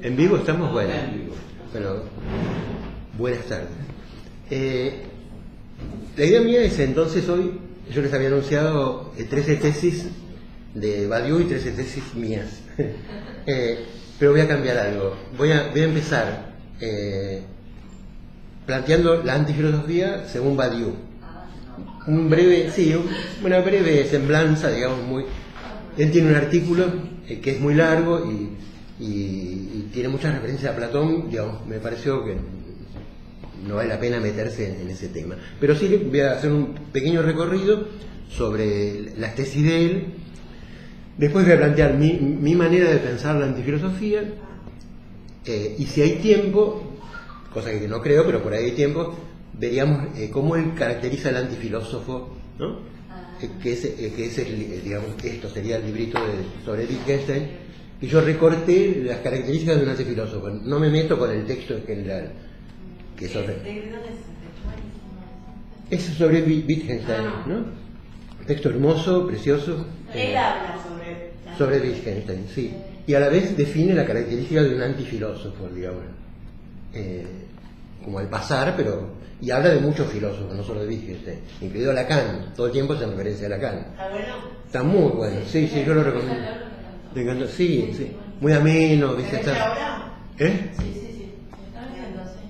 ¿En vivo estamos? Bueno, buenas tardes. La idea mía es entonces hoy, yo les había anunciado 13 tesis de Badiou y 13 tesis mías. Pero voy a cambiar algo. Voy a empezar planteando la antifilosofía según Badiou. Una breve semblanza, digamos, muy... Él tiene un artículo que es muy largo y tiene muchas referencias a Platón, digamos, me pareció que no vale la pena meterse en ese tema. Pero sí voy a hacer un pequeño recorrido sobre las tesis de él. Después voy a plantear mi manera de pensar la antifilosofía, y si hay tiempo, cosa que no creo, pero por ahí hay tiempo, veríamos cómo él caracteriza al antifilósofo, ¿no? Que es digamos, esto sería el librito sobre Wittgenstein, y yo recorté las características de un antifilósofo. No me meto con el texto en general. Que es sobre Wittgenstein, ¿no? Texto hermoso, precioso. Él habla sobre Wittgenstein, sí. Y a la vez define la característica de un antifilósofo, digamos. Como al pasar, pero... Y habla de muchos filósofos, no solo de Wittgenstein, incluido Lacan. Todo el tiempo se referencia a Lacan. ¿Está bueno? Está muy bueno, sí, yo lo recomiendo. Me encantó, sí. Muy ameno, ¿viste? Ahora? ¿Eh? Sí. Está viendo, sí.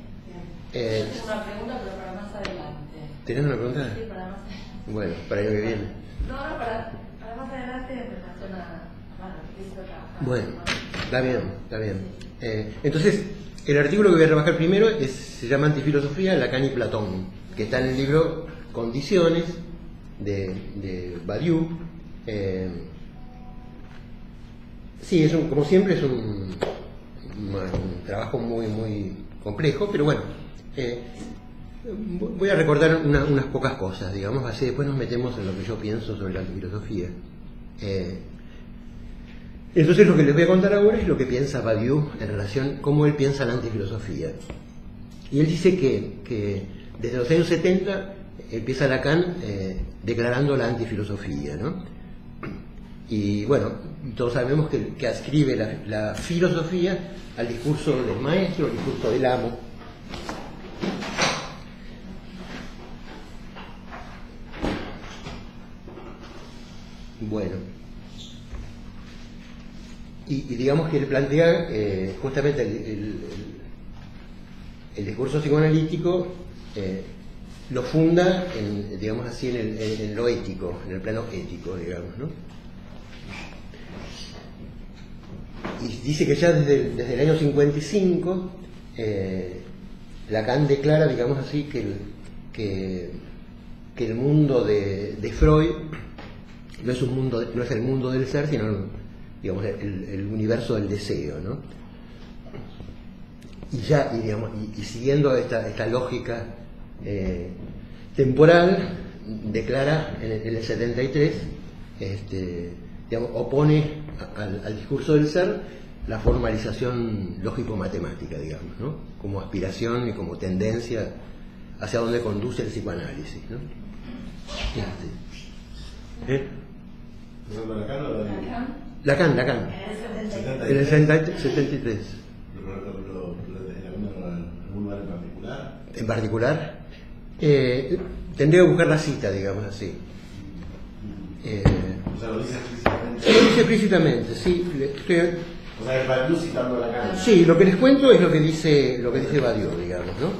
Es una pregunta, pero para más adelante. ¿Tenés una pregunta? Sí, para más adelante. Bueno, para el año que viene. No, para más adelante en relación a Bueno, está bien. Entonces, el artículo que voy a trabajar primero se llama Antifilosofía, Lacan y Platón, que está en el libro Condiciones de Badiou. Sí, como siempre es un trabajo muy complejo, pero bueno, voy a recordar unas pocas cosas, digamos, así después nos metemos en lo que yo pienso sobre la antifilosofía. Entonces lo que les voy a contar ahora es lo que piensa Badiou en relación, cómo él piensa la antifilosofía. Y él dice que desde los años 70 empieza Lacan declarando la antifilosofía, ¿no? Y bueno, todos sabemos que adscribe la filosofía al discurso del maestro, al discurso del amo. Bueno. Y digamos que él plantea justamente el discurso psicoanalítico, lo funda digamos así, en lo ético, en el plano ético, digamos, ¿no? Y dice que ya desde el año 55 Lacan declara, digamos así, que el mundo de Freud no es el mundo del ser, sino, digamos, el universo del deseo, ¿no? Y siguiendo esta lógica temporal, declara en el 73, digamos, opone al discurso del ser la formalización lógico-matemática, digamos, ¿no? Como aspiración y como tendencia hacia donde conduce el psicoanálisis, ¿no? Lacan. En el 73. ¿Algún lugar en particular? En particular, tendría que buscar la cita, digamos así. O sea, lo dice explícitamente. Lo dice explícitamente, sí. O sea, es Badiou citando a Lacan. Sí, lo que les cuento es lo que dice Badiou, digamos, ¿no?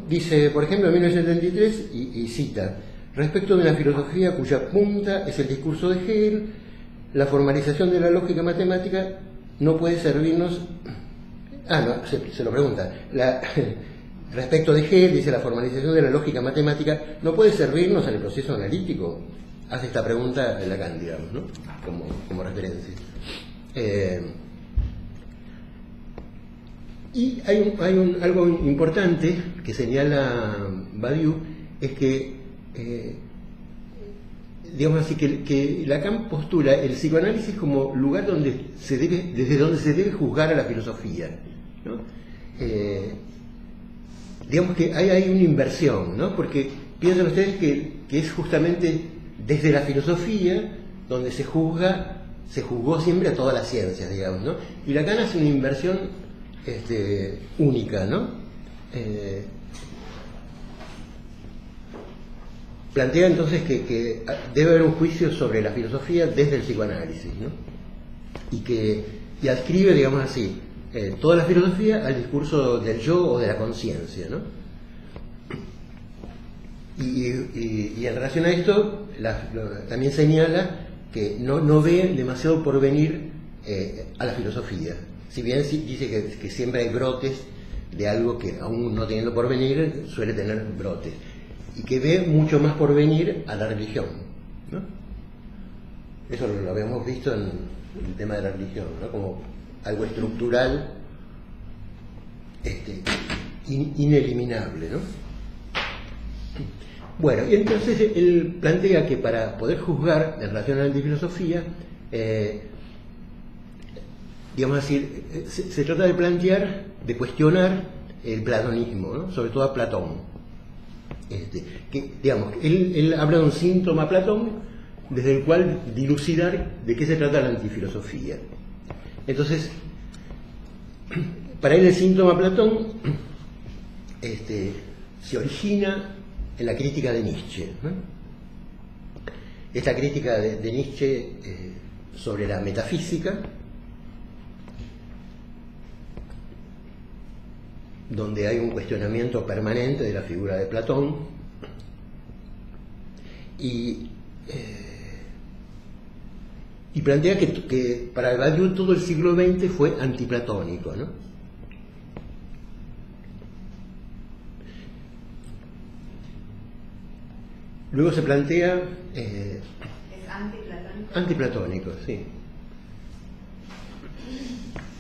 Dice, por ejemplo, en 1973, y cita: respecto de una filosofía cuya punta es el discurso de Hegel, la formalización de la lógica matemática no puede servirnos... se lo pregunta. Respecto de Hegel, dice, la formalización de la lógica matemática no puede servirnos en el proceso analítico. Hace esta pregunta Lacan, digamos, ¿no? Como referencia. Y hay algo importante que señala Badiou, es que digamos así, que Lacan postula el psicoanálisis como lugar desde donde se debe juzgar a la filosofía, ¿no? Digamos que hay una inversión, ¿no? Porque piensan ustedes que es justamente desde la filosofía donde se juzga se juzgó siempre a todas las ciencias, digamos, ¿no? Y Lacan hace una inversión única, ¿no? Plantea entonces que debe haber un juicio sobre la filosofía desde el psicoanálisis, ¿no? Y adscribe, digamos así, toda la filosofía al discurso del yo o de la conciencia, ¿no? Y en relación a esto, también señala que no ve demasiado porvenir a la filosofía. Si bien dice que siempre hay brotes de algo que, aún no teniendo porvenir, suele tener brotes. Y que ve mucho más porvenir a la religión, ¿no? Eso lo habíamos visto en el tema de la religión, ¿no? Como algo estructural, ineliminable, ¿no? Bueno, y entonces él plantea que para poder juzgar en relación a la antifilosofía, digamos así, se trata de plantear, de cuestionar el platonismo, ¿no? Sobre todo a Platón. Que, digamos, él habla de un síntoma a Platón, desde el cual dilucidar de qué se trata la antifilosofía. Entonces, para él el síntoma a Platón se origina en la crítica de Nietzsche, ¿no? Esta crítica de Nietzsche sobre la metafísica, donde hay un cuestionamiento permanente de la figura de Platón, y plantea que para Badiou todo el siglo XX fue antiplatónico, ¿no? Luego se plantea... ¿Es antiplatónico? Antiplatónico, sí.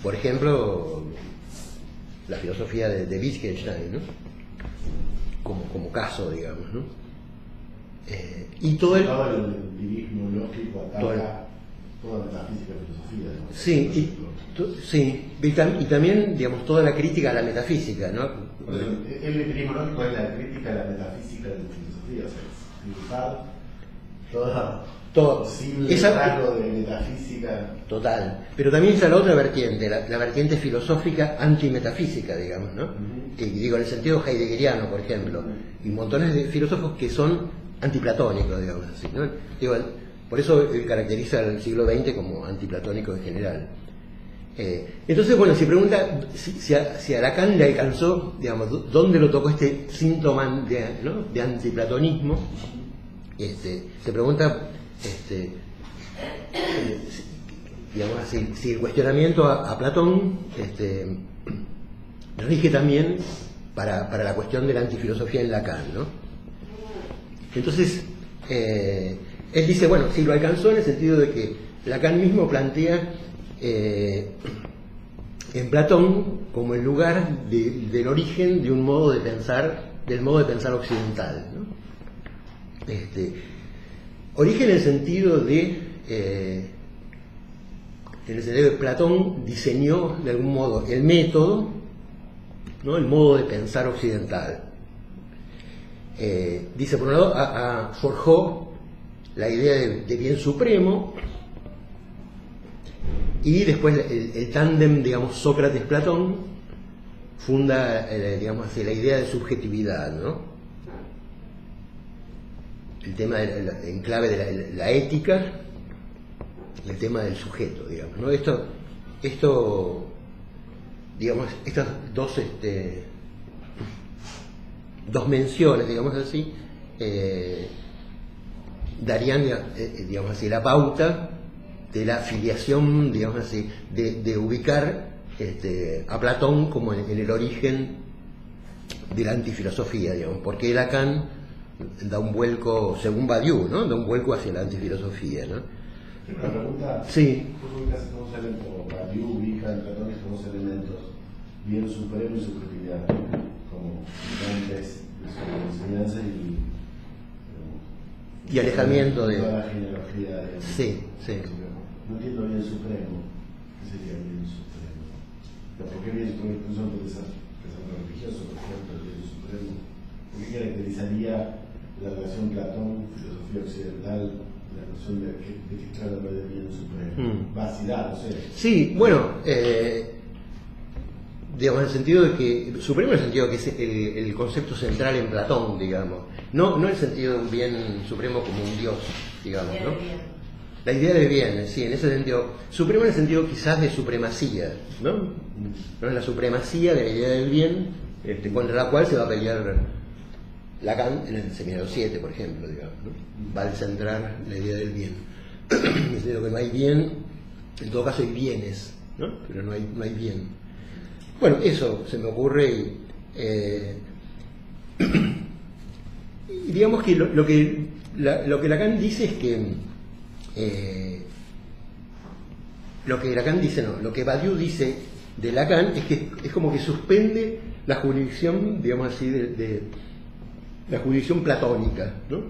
Por ejemplo, la filosofía de Wittgenstein, ¿no? Como caso, digamos, ¿no? Y todo el empirismo lógico ataca toda metafísica y filosofía, ¿no? Sí, y también, digamos, toda la crítica a la metafísica, ¿no? El empirismo lógico es la crítica a la metafísica de la filosofía, o sea, dibujar todo posible rasgo de metafísica. Total. Pero también está la otra vertiente, la vertiente filosófica antimetafísica, digamos, ¿no? Y digo, en el sentido heideggeriano, por ejemplo, y montones de filósofos que son antiplatónicos, digamos así, ¿no? Digo, por eso él caracteriza al siglo XX como antiplatónico en general. Entonces, bueno, se pregunta si a Lacan le alcanzó, digamos, dónde lo tocó este síntoma de antiplatonismo. Se pregunta, digamos así, si el cuestionamiento a Platón rige también para la cuestión de la antifilosofía en Lacan, ¿no? Entonces, él dice, bueno, si lo alcanzó en el sentido de que Lacan mismo plantea en Platón como el lugar del origen de un modo de pensar, del modo de pensar occidental, ¿no? Origen en el sentido de Platón diseñó de algún modo el método, ¿no? El modo de pensar occidental. Dice, por un lado, forjó la idea de bien supremo, y después el tándem, digamos, Sócrates-Platón funda, digamos así, la idea de subjetividad, ¿no? El tema en clave de la ética, el tema del sujeto, digamos, ¿no? Esto digamos, estas dos menciones, digamos así, darían, digamos así, la pauta de la filiación, digamos así, de ubicar a Platón como en el origen de la antifilosofía, digamos, porque Lacan da un vuelco, según Badiou, ¿no? Da un vuelco hacia la antifilosofía, ¿no? Una pregunta. Sí. ¿Cómo ubicas dos elementos? Badiou ubica en Platón como dos elementos, bien supremo y subjetividad, como gigantes de su enseñanza y alejamiento de toda la genealogía de... Sí. No entiendo bien supremo. ¿Qué sería bien supremo? ¿Por qué bien supremo? Incluso antes de ser religioso, por ejemplo, el bien supremo. ¿Por qué caracterizaría la relación Platón, filosofía occidental, de la noción de que está hablando de bien supremo. Vacidad, no sé. Sí, bueno, digamos, en el sentido de que, supremo en el sentido de que es el concepto central en Platón, digamos. No el sentido de un bien supremo como un dios, digamos, ¿no? La idea de bien, sí, en ese sentido. Supremo en el sentido quizás de supremacía, ¿no? ¿No? La supremacía de la idea del bien, contra la cual se va a pelear Lacan en el Seminario 7, por ejemplo, digamos, ¿no? Va a centrar la idea del bien. Diciendo que no hay bien, en todo caso hay bienes, ¿no? Pero no hay bien. Bueno, eso se me ocurre y digamos que lo que Lacan dice es que lo que Badiou dice de Lacan es que es como que suspende la jurisdicción, digamos así, de la jurisdicción platónica, ¿no?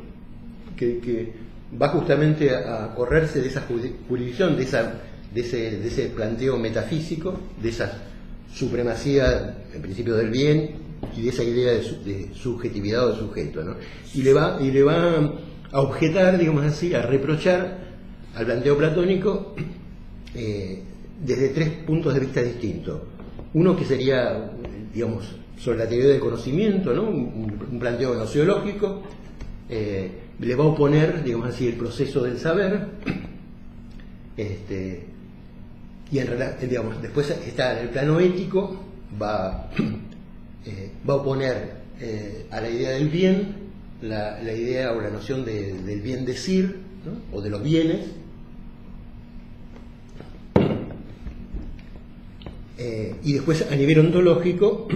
Que va justamente a correrse de esa jurisdicción, de ese planteo metafísico, de esa supremacía en principio del bien y de esa idea de subjetividad o de sujeto, ¿no? Y le va a objetar, digamos así, a reprochar al planteo platónico desde 3 puntos de vista distintos. Uno que sería, digamos, sobre la teoría del conocimiento, ¿no? Un planteo nociológico, le va a oponer, digamos así, el proceso del saber, y digamos, después está en el plano ético, va a oponer a la idea del bien la idea o la noción del bien decir, ¿no? O de los bienes, y después a nivel ontológico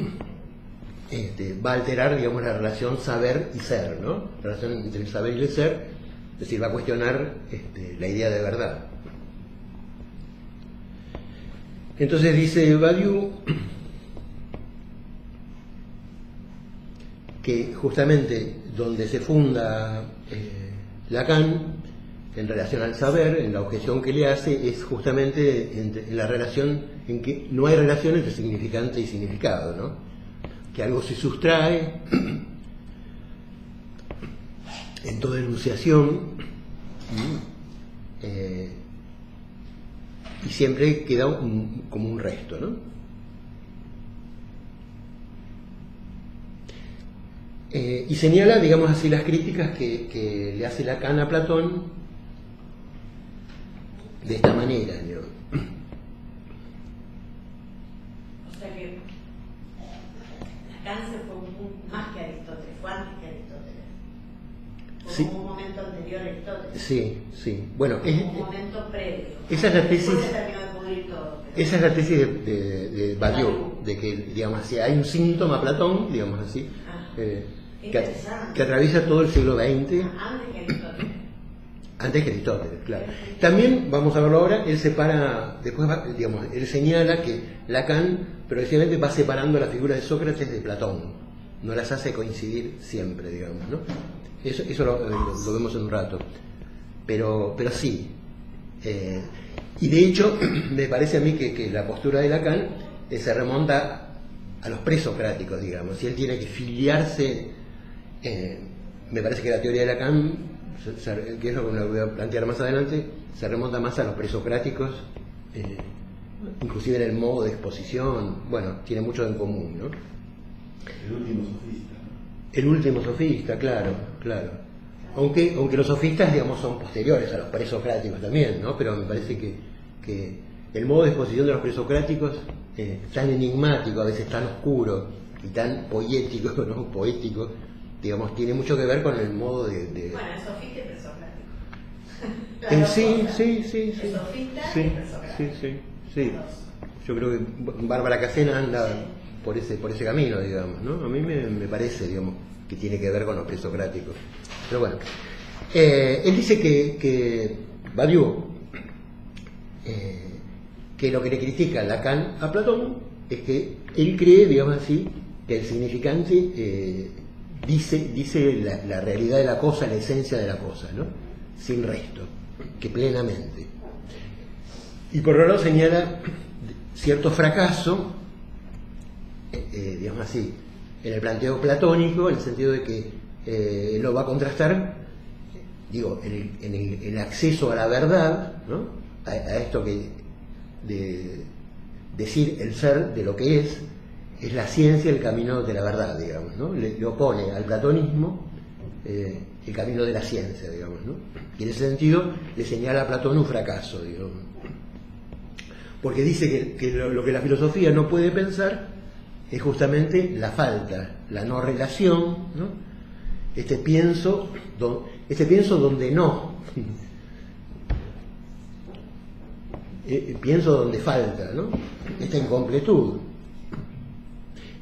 va a alterar, digamos, la relación saber y ser, ¿no? La relación entre el saber y el ser, es decir, va a cuestionar la idea de verdad. Entonces dice Badiou que justamente donde se funda Lacan en relación al saber, en la objeción que le hace, es justamente en la relación en que no hay relación entre significante y significado, ¿no? Que algo se sustrae en toda enunciación y siempre queda como un resto, ¿no? Y señala, digamos así, las críticas que le hace Lacan a Platón de esta manera, ¿no? O sea que Lacan se fue más que Aristóteles, fue antes que Aristóteles. Fue Sí. como un momento anterior a Aristóteles. Sí. Bueno, Un momento previo. Esa es la tesis. Después se terminó de pudrir todo. Esa es la tesis de Badiou, de que, digamos, si hay un síntoma Platón, digamos así, que atraviesa todo el siglo XX. Antes que Aristóteles. Antes que Aristóteles, claro. También, vamos a verlo ahora, él separa, después, digamos, él señala que Lacan progresivamente va separando la figura de Sócrates de Platón, no las hace coincidir siempre, digamos, ¿no? Eso lo vemos en un rato. Pero sí. Y de hecho, me parece a mí que la postura de Lacan se remonta a los presocráticos, digamos. Si él tiene que filiarse, me parece que la teoría de Lacan, que es lo que me voy a plantear más adelante, se remonta más a los presocráticos, inclusive en el modo de exposición. Bueno, tiene mucho en común, ¿no? El último sofista, ¿no? El último sofista, claro. Aunque los sofistas, digamos, son posteriores a los presocráticos también, ¿no? Pero me parece que el modo de exposición de los presocráticos, tan enigmático, a veces tan oscuro y tan poético, ¿no? Poético, digamos, tiene mucho que ver con el modo de... Bueno, el sofista y presocrático. Sí. El sofista y presocrático. Sí. Yo creo que Bárbara Casena anda por ese camino, digamos, ¿no? A mí me parece, digamos, que tiene que ver con los presocráticos. Pero bueno, él dice que Badiou, que lo que le critica Lacan a Platón es que él cree, digamos así, que el significante dice la realidad de la cosa, la esencia de la cosa, ¿no? Sin resto, que plenamente. Y por otro lado señala cierto fracaso, digamos así, en el planteo platónico, en el sentido de que lo va a contrastar, digo, en el acceso a la verdad, ¿no? A esto que de decir el ser de lo que es la ciencia el camino de la verdad, digamos, ¿no? Le opone al platonismo el camino de la ciencia, digamos, ¿no? Y en ese sentido le señala a Platón un fracaso, digamos, porque dice que lo que la filosofía no puede pensar es justamente la falta, la no relación, ¿no? Este pienso donde no, pienso donde falta, ¿no? Esta incompletud.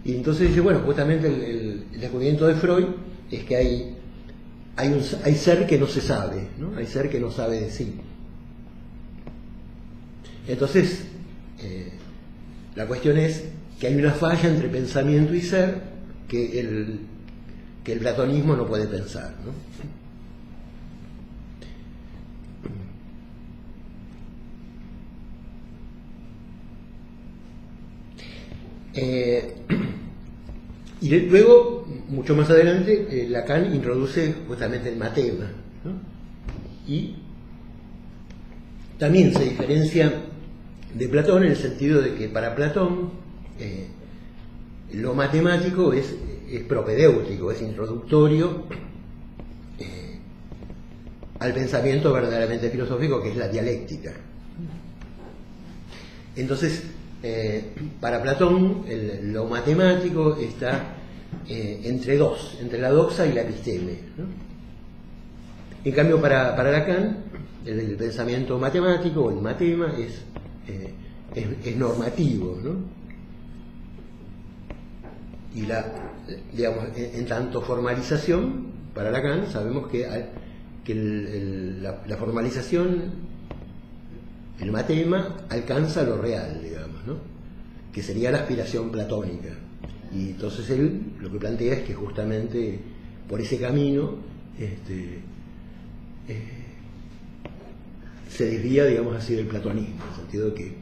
Y entonces dice, bueno, justamente el descubrimiento de Freud es que hay ser que no se sabe, ¿no? Hay ser que no sabe de sí. Entonces, la cuestión es que hay una falla entre pensamiento y ser que el platonismo no puede pensar, ¿no? Y luego, mucho más adelante, Lacan introduce justamente el matema, ¿no? Y también se diferencia de Platón en el sentido de que para Platón lo matemático es propedéutico, es introductorio al pensamiento verdaderamente filosófico, que es la dialéctica. Entonces, para Platón lo matemático está entre dos, entre la doxa y la episteme, ¿no? En cambio, para Lacan, el pensamiento matemático o el matema es normativo, ¿no? Y digamos, en tanto formalización, para Lacan sabemos que la formalización, el matema, alcanza lo real, digamos, ¿no? Que sería la aspiración platónica. Y entonces él lo que plantea es que justamente por ese camino se desvía, digamos así, del platonismo, en el sentido de que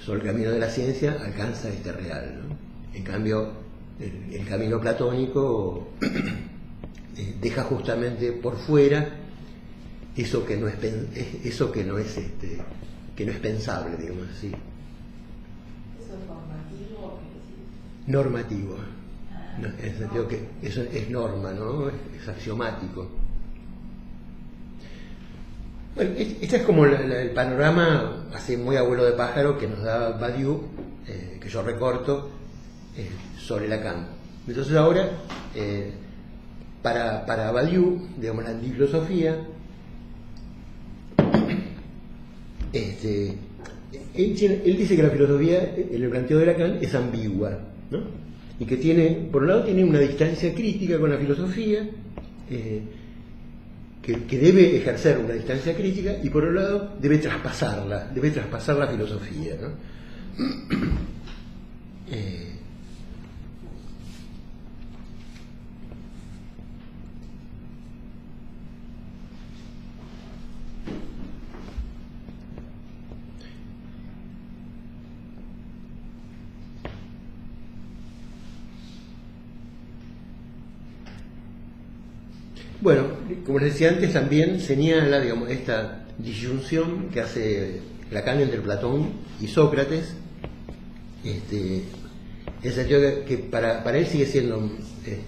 sobre el camino de la ciencia alcanza este real, ¿no? En cambio, el camino platónico deja justamente por fuera eso que no es pensable, digamos así. ¿Eso es normativo o qué decís? Normativo, no, en el sentido que eso es norma, ¿no? Es axiomático. Bueno, este es como el panorama así muy abuelo de pájaro que nos da Badiou, que yo recorto sobre Lacan. Entonces ahora, para Badiou, digamos, la antifilosofía, él dice que la filosofía, en el planteo de Lacan, es ambigua, ¿no? Y que tiene, por un lado, tiene una distancia crítica con la filosofía, que debe ejercer una distancia crítica, y por otro lado debe traspasar la filosofía, ¿no? Bueno, como les decía antes, también señala, digamos, esta disyunción que hace Lacan entre Platón y Sócrates, en el sentido que para él sigue siendo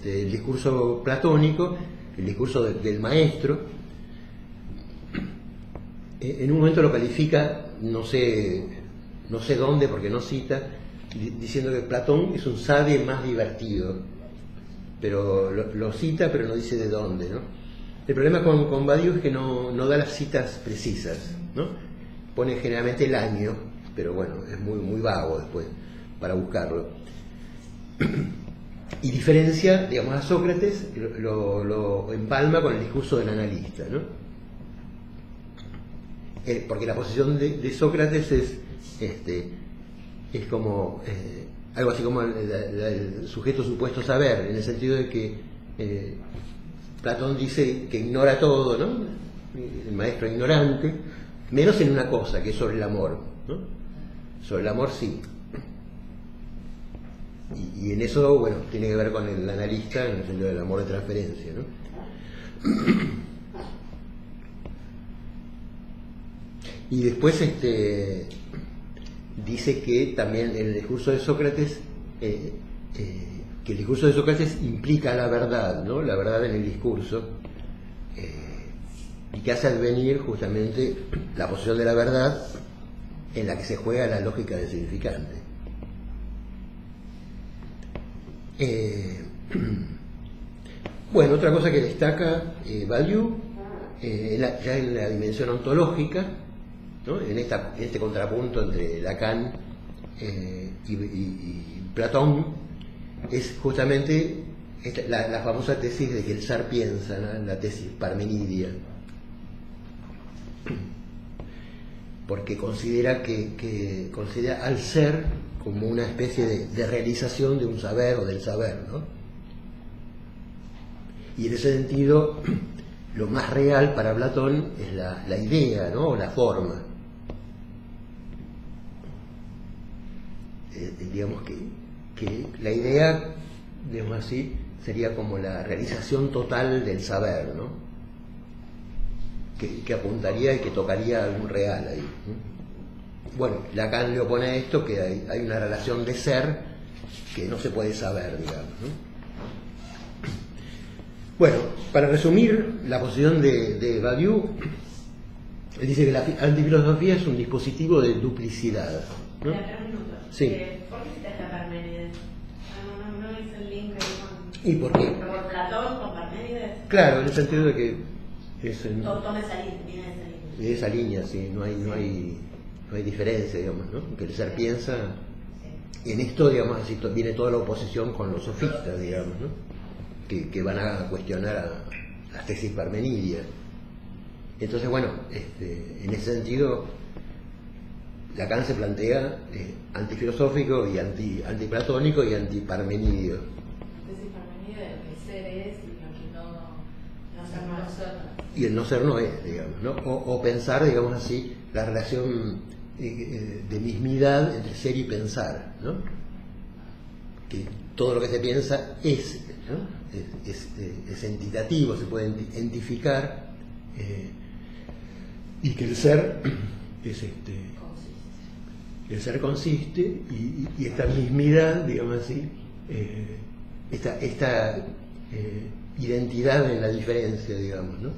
el discurso platónico, el discurso del maestro. En un momento lo califica, no sé dónde, porque no cita, diciendo que Platón es un sade más divertido. Pero lo cita, pero no dice de dónde, ¿no? El problema con Badiou es que no da las citas precisas, ¿no? Pone generalmente el año, pero bueno, es muy vago después para buscarlo. Y diferencia, digamos, a Sócrates, lo empalma con el discurso del analista, ¿no? Porque la posición de Sócrates es como algo así como el sujeto supuesto saber, en el sentido de que Platón dice que ignora todo, ¿no? El maestro ignorante, menos en una cosa, que es sobre el amor, ¿no? Sobre el amor sí. Y en eso, bueno, tiene que ver con el analista en el sentido del amor de transferencia, ¿no? Y después dice que también el discurso de Sócrates, que el discurso de Sócrates implica la verdad, ¿no? La verdad en el discurso, y que hace advenir justamente la posición de la verdad en la que se juega la lógica del significante. Bueno, otra cosa que destaca Badiou, ya en la dimensión ontológica, ¿no? En este contrapunto entre Lacan y Platón, es justamente la famosa tesis de que el ser piensa, ¿no? La tesis parmenidia, porque considera considera al ser como una especie de realización de un saber o del saber, ¿no? Y en ese sentido, lo más real para Platón es la idea, ¿no? O la forma. Digamos que la idea, digamos así, sería como la realización total del saber, ¿no? Que apuntaría y que tocaría algún real ahí, ¿no? Bueno, Lacan le opone a esto que hay una relación de ser que no se puede saber, digamos, ¿no? Bueno, para resumir la posición de Badiou, él dice que la antifilosofía es un dispositivo de duplicidad, ¿no? Un minuto. Sí. ¿Por qué citaste a Parménides? No hice el link ahí con... ¿Y por qué? ¿Por Platón, con Parménides? Claro, en el sentido de que Toma esa línea, viene de esa línea. de esa línea, sí, no hay diferencia, digamos, ¿no? Que el ser piensa, y en esto, digamos así, viene toda la oposición con los sofistas, digamos, ¿no? Que van a cuestionar a las tesis parmenidias. Entonces, bueno, en ese sentido, Lacan se plantea antifilosófico y antiplatónico y antiparmenidio. Tesis parmenidia de lo que ser es y lo que no ser. Y el no ser no es, digamos, ¿no? O pensar, digamos así, la relación de mismidad entre ser y pensar, ¿no? Que todo lo que se piensa es, ¿no? Es entitativo, se puede identificar, y que el ser es el ser consiste y esta mismidad, digamos así, esta identidad en la diferencia, digamos, ¿no?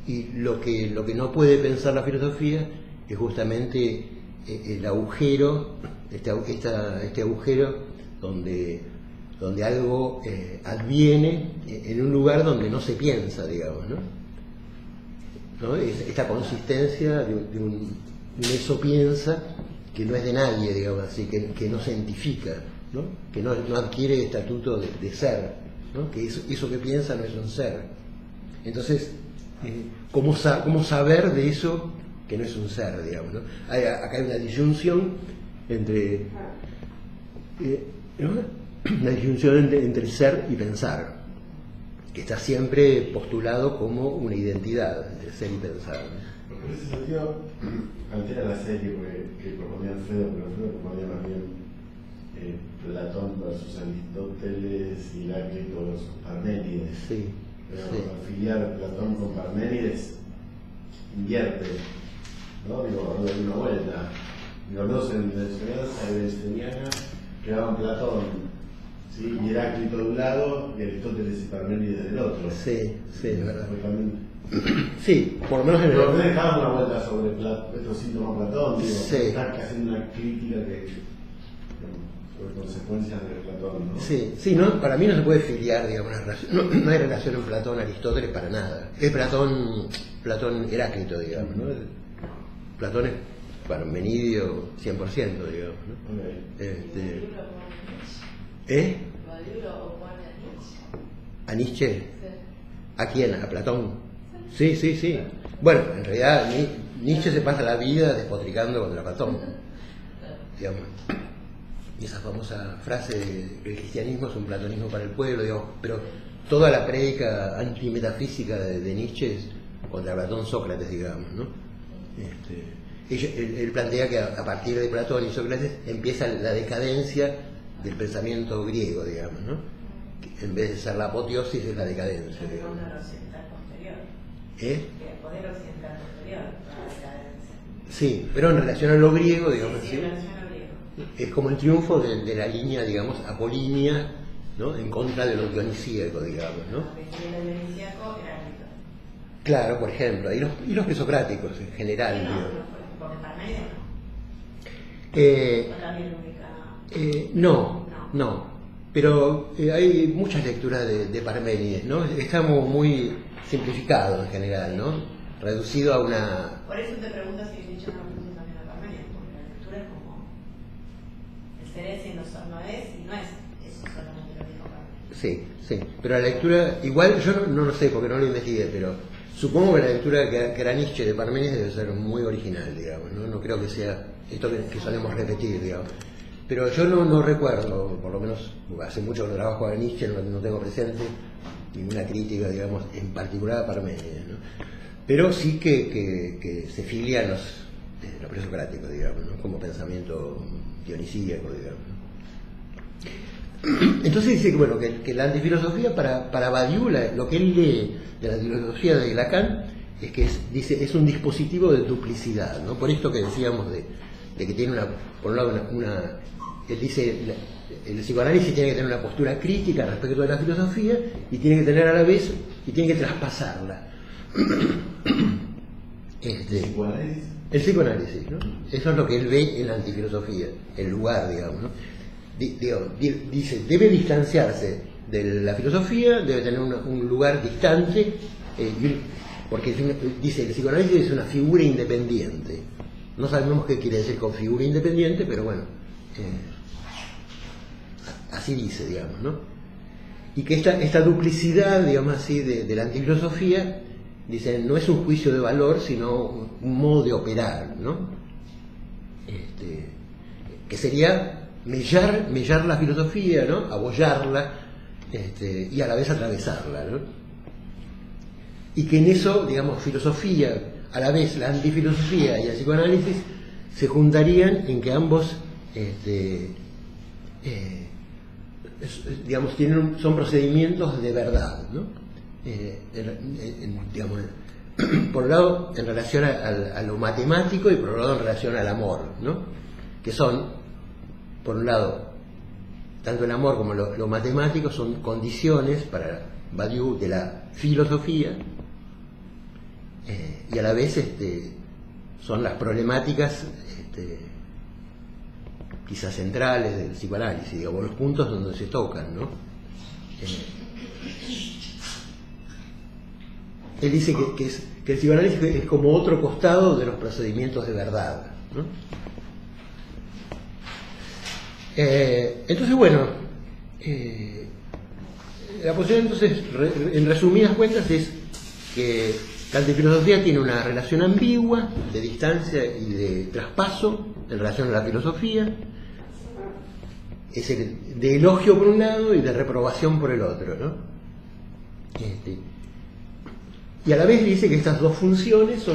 Y lo que no puede pensar la filosofía es justamente el agujero, este agujero donde algo adviene en un lugar donde no se piensa, digamos, ¿no? Esta consistencia de un eso piensa que no es de nadie, digamos así, que no se identifica, ¿no? Que no adquiere estatuto de ser, ¿no? Que eso que piensa no es un ser. Entonces, ¿cómo saber de eso que no es un ser, digamos, ¿no? Acá hay una disyunción entre la disyunción entre ser y pensar, que está siempre postulado como una identidad entre ser y pensar, ¿no? En ese sentido, altera la serie que proponía Alfredo, pero Alfredo proponía más bien Platón versus Aristóteles y Heráclito versus Parménides. Sí, Pero sí. afiliar Platón con Parménides invierte, ¿no? Digo, doy una vuelta. Digo, dos en la enseñanza ebersteniana creaban Platón, ¿sí? Y Heráclito de un lado y Aristóteles y Parménides del otro. Sí, es verdad. Fue también... Sí, por lo menos en Pero el... dejaban una vuelta sobre estos síntomas Platón, digo, Sí. están haciendo una crítica sobre consecuencias de Platón, ¿no? Sí, no, para mí no se puede filiar, digamos, una relación. No hay relación en Platón-Aristóteles para nada. Es Platón-Heráclito, digamos, ¿no? Platón es Parmenidio 100%, digamos, ¿no? Okay. ¿Badiou opone a Nietzsche? ¿A Nietzsche? Sí. ¿A quién? ¿A Platón? Sí. Bueno, en realidad Nietzsche se pasa la vida despotricando contra Platón, digamos. Y esa famosa frase de el cristianismo es un platonismo para el pueblo, digamos, pero toda la prédica antimetafísica de Nietzsche es contra Platón, Sócrates, digamos, ¿no? Él plantea que a partir de Platón y Sócrates empieza la decadencia del pensamiento griego, digamos, ¿no? Que en vez de ser la apoteosis es la decadencia, El digamos. poder occidental posterior. ¿Eh? El poder occidental posterior a la decadencia. Sí, pero en relación a lo griego, digamos Sí, así, en relación al griego. es como el triunfo de la línea, digamos, apolínea, ¿no? En contra de lo dionisíaco, digamos, ¿no? Porque si era dionisíaco, Heráclito. Claro, por ejemplo, y los presocráticos en general, No, digo. porque Parménides Eh, no. O también única. no, pero hay muchas lecturas de Parménides, ¿no? Estamos muy simplificados en general, ¿no? Reducido a una... Por eso te pregunto si Nietzsche no puso también a Parménides, porque la lectura es como el ser es y no es, y no es eso solamente lo dijo Parménides. Sí, pero la lectura, igual yo no lo sé porque no lo investigué, pero supongo que la lectura que hará Nietzsche de Parménides debe ser muy original, digamos, ¿no? No creo que sea esto que solemos repetir, digamos. Pero yo no recuerdo, por lo menos hace mucho que trabajo a Nietzsche, no tengo presente ninguna crítica, digamos, en particular a Parménides, ¿no? Pero sí que se filian los presocráticos, digamos, ¿no? Como pensamiento dionisíaco, digamos, ¿no? Entonces dice que, bueno, que la antifilosofía para Badiou, lo que él lee de la filosofía de Lacan, es que dice es un dispositivo de duplicidad, ¿no? Por esto que decíamos de que tiene por un lado él dice el psicoanálisis tiene que tener una postura crítica respecto de la filosofía y tiene que tener a la vez y tiene que traspasarla. El psicoanálisis, ¿no? Eso es lo que él ve en la antifilosofía, el lugar, digamos, ¿no? Dice, debe distanciarse de la filosofía, debe tener un lugar distante, porque dice, el psicoanálisis es una figura independiente. No sabemos qué quiere decir con figura independiente, pero bueno, así dice, digamos, ¿no? Y que esta duplicidad, digamos así, de la antifilosofía, dice, no es un juicio de valor, sino un modo de operar, ¿no? Que sería mellar la filosofía, ¿no? Abollarla, y a la vez atravesarla, ¿no? Y que en eso, digamos, filosofía, a la vez la antifilosofía y el psicoanálisis se juntarían en que ambos, digamos, son procedimientos de verdad, ¿no? Digamos, por un lado en relación a lo matemático y por otro lado en relación al amor, ¿no? Que son, por un lado, tanto el amor como lo matemático son condiciones para Badiou de la filosofía, y a la vez son las problemáticas quizás centrales del psicoanálisis, digamos, los puntos donde se tocan, ¿no? Él dice que el psicoanálisis es como otro costado de los procedimientos de verdad, ¿no? Entonces, bueno, la posición, entonces, en resumidas cuentas, es que la antifilosofía tiene una relación ambigua de distancia y de traspaso en relación a la filosofía, es de elogio por un lado y de reprobación por el otro, ¿no? Y a la vez dice que estas dos funciones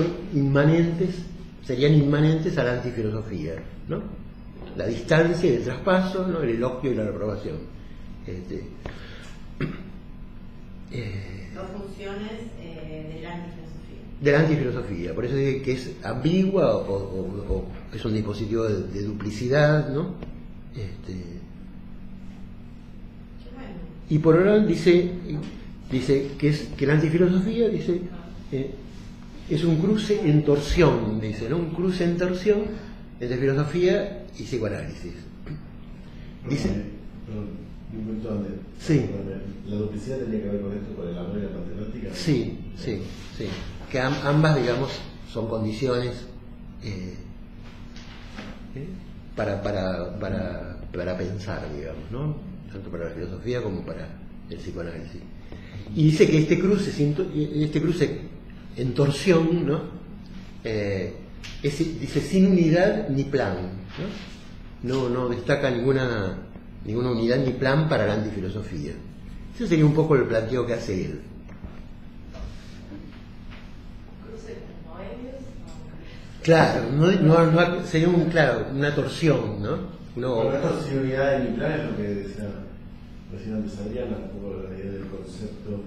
serían inmanentes a la antifilosofía, ¿no? La distancia y el traspaso, ¿no? El elogio y la reprobación. Dos funciones de la antifilosofía. De la antifilosofía, por eso dice que es ambigua o es un dispositivo de duplicidad, ¿no? Y por otro lado dice que la antifilosofía es un cruce en torsión, dice, ¿no? Un cruce en torsión entre filosofía y psicoanálisis. Dice. Un momento antes. Sí. ¿La duplicidad tenía que ver con esto, con el amor y la matemática? Sí. Que ambas, digamos, son condiciones para pensar, digamos, ¿no? Tanto para la filosofía como para el psicoanálisis. Y dice que este cruce en torsión, ¿no? Dice sin unidad ni plan, ¿no? No destaca ninguna unidad ni plan para la antifilosofía. Ese sería un poco el planteo que hace él. Claro, sería una torsión, ¿no? Bueno, esto sin unidad ni plan es lo que decía recién antes Adriana, un poco la idea del concepto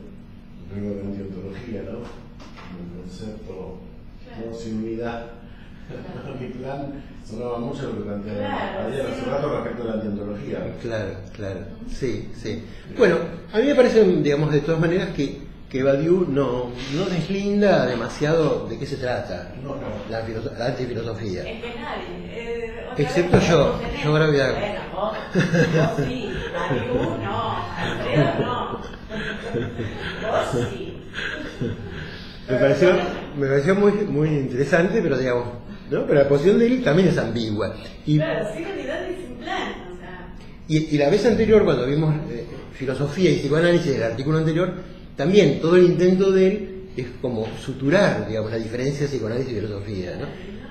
de la antiontología, ¿no? Un concepto, ¿no? Sin unidad Mi plan sonaba mucho lo que planteaba Claro, ayer sí. hace rato respecto a la antiontología. Claro, claro. Sí, sí. Bueno, a mí me parece, digamos, de todas maneras que Badiou no deslinda demasiado de qué se trata No. la antifilosofía. Es que nadie. Excepto yo. Yo ahora voy a... Bueno, vos sí. Mariú no. Alfredo no. Vos sí. Me pareció muy interesante, pero digamos, ¿no? Pero la posición de él también es ambigua. Y, Claro, sin unidad y sin plan. O sea. y la vez anterior, cuando vimos filosofía y psicoanálisis, el artículo anterior, también todo el intento de él es como suturar, digamos, la diferencia de psicoanálisis y filosofía, ¿no?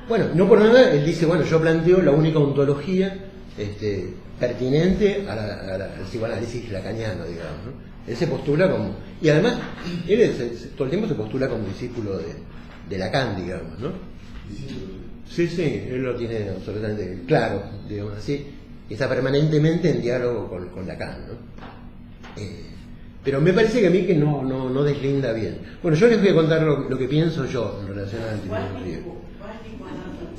Bueno, no por nada, él dice, bueno, yo planteo la única ontología pertinente al psicoanálisis lacaniano, digamos, ¿no? Él se postula como... Y además, él todo el tiempo se postula como discípulo de Lacan, digamos, ¿no? Sí, él lo tiene absolutamente claro, digamos así. Está permanentemente en diálogo con Lacan, ¿no? Pero me parece que a mí que no deslinda bien. Bueno, yo les voy a contar lo que pienso yo en relación a la antifilosofía.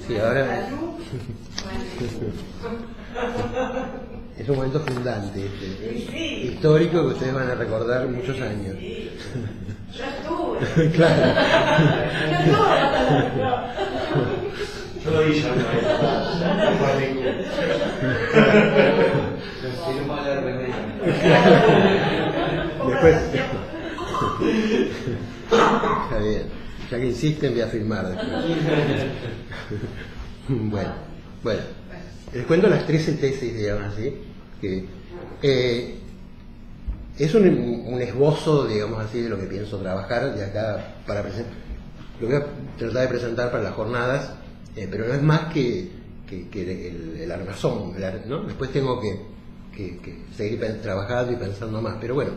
Sí, ahora... Es un momento fundante histórico que ustedes van a recordar muchos años. Sí. Yo estuve. Claro. Yo lo vi ya una vez. Después. Está bien. Ya que insisten, voy a filmar después. Bueno. Les cuento las 13 tesis, digamos así, que es un esbozo, digamos así, de lo que pienso trabajar de acá para presentar. Lo voy a tratar de presentar para las jornadas, pero no es más que el armazón, ¿no? Después tengo que seguir trabajando y pensando más, pero bueno,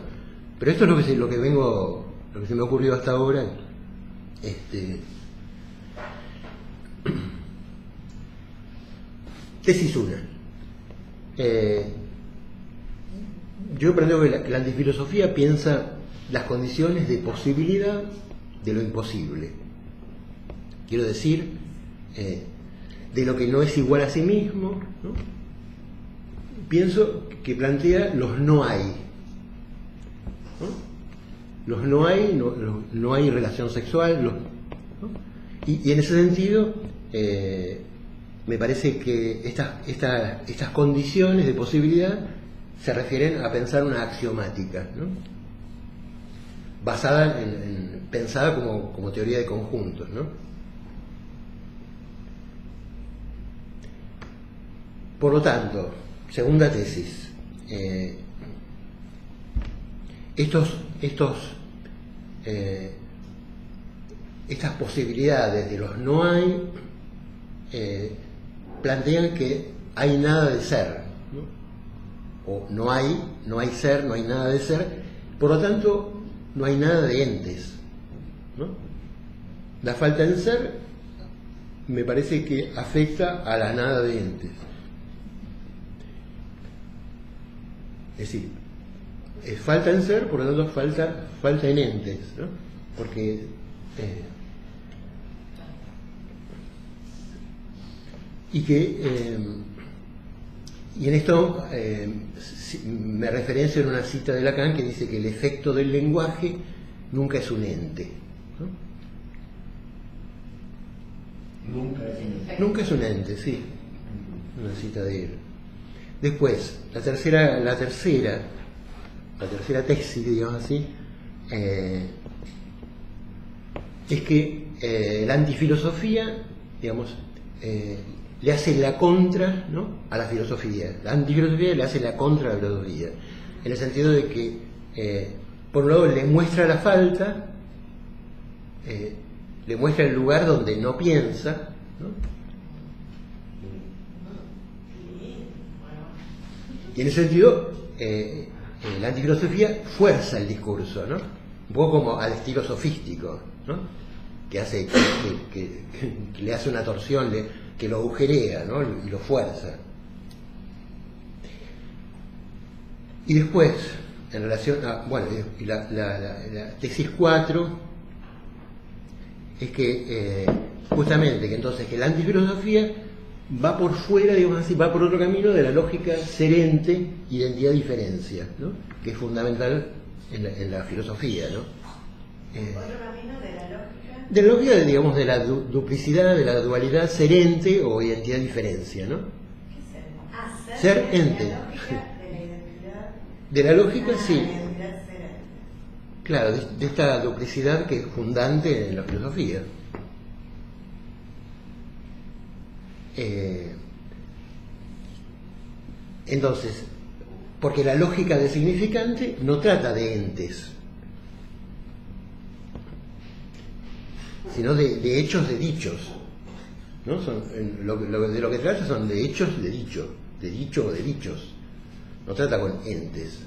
pero esto es lo que se me ocurrió hasta ahora. Tesis 1. Yo planteo que la antifilosofía piensa las condiciones de posibilidad de lo imposible. Quiero decir, de lo que no es igual a sí mismo, ¿no? Pienso que plantea los no hay, ¿no? Los no hay relación sexual, ¿no? Y en ese sentido, me parece que estas condiciones de posibilidad se refieren a pensar una axiomática, ¿no? Basada pensada como teoría de conjuntos, ¿no? Por lo tanto, segunda tesis, estas posibilidades de los no hay plantean que hay nada de ser, ¿no? O no hay ser, no hay nada de ser, por lo tanto no hay nada de entes, ¿no? La falta en ser me parece que afecta a la nada de entes. Es decir, falta en ser, por lo tanto falta en entes, ¿no? Porque y en esto me referencio en una cita de Lacan que dice que el efecto del lenguaje nunca es un ente, ¿no? Nunca es un ente, sí. Una cita de él. Después, la tercera tesis, digamos así, es que la antifilosofía, digamos, le hace la contra, ¿no?, a la filosofía. La antifilosofía le hace la contra a la filosofía, en el sentido de que, por un lado, le muestra la falta, le muestra el lugar donde no piensa, ¿no? Y en ese sentido, la antifilosofía fuerza el discurso, ¿no? Un poco como al estilo sofístico, ¿no? Que hace que le hace una torsión, que lo agujerea, ¿no? Y lo fuerza. Y después, en relación a, bueno, y la tesis 4 es que justamente que entonces que la antifilosofía va por fuera, digamos así, va por otro camino de la lógica ser-ente, identidad-diferencia, ¿no? Que es fundamental en la filosofía, ¿no? Otro camino de la lógica. De la lógica, digamos, de la duplicidad, de la dualidad ser-ente o identidad-diferencia, ¿no? ¿Qué es Ser-ente. De la lógica, de la identidad. De la lógica, sí. La identidad ser-ente. Claro, de esta duplicidad que es fundante en la filosofía. Entonces, porque la lógica del significante no trata de entes, sino de hechos de dichos, ¿no? De lo que trata son de hechos de dicho o de dichos, no trata con entes.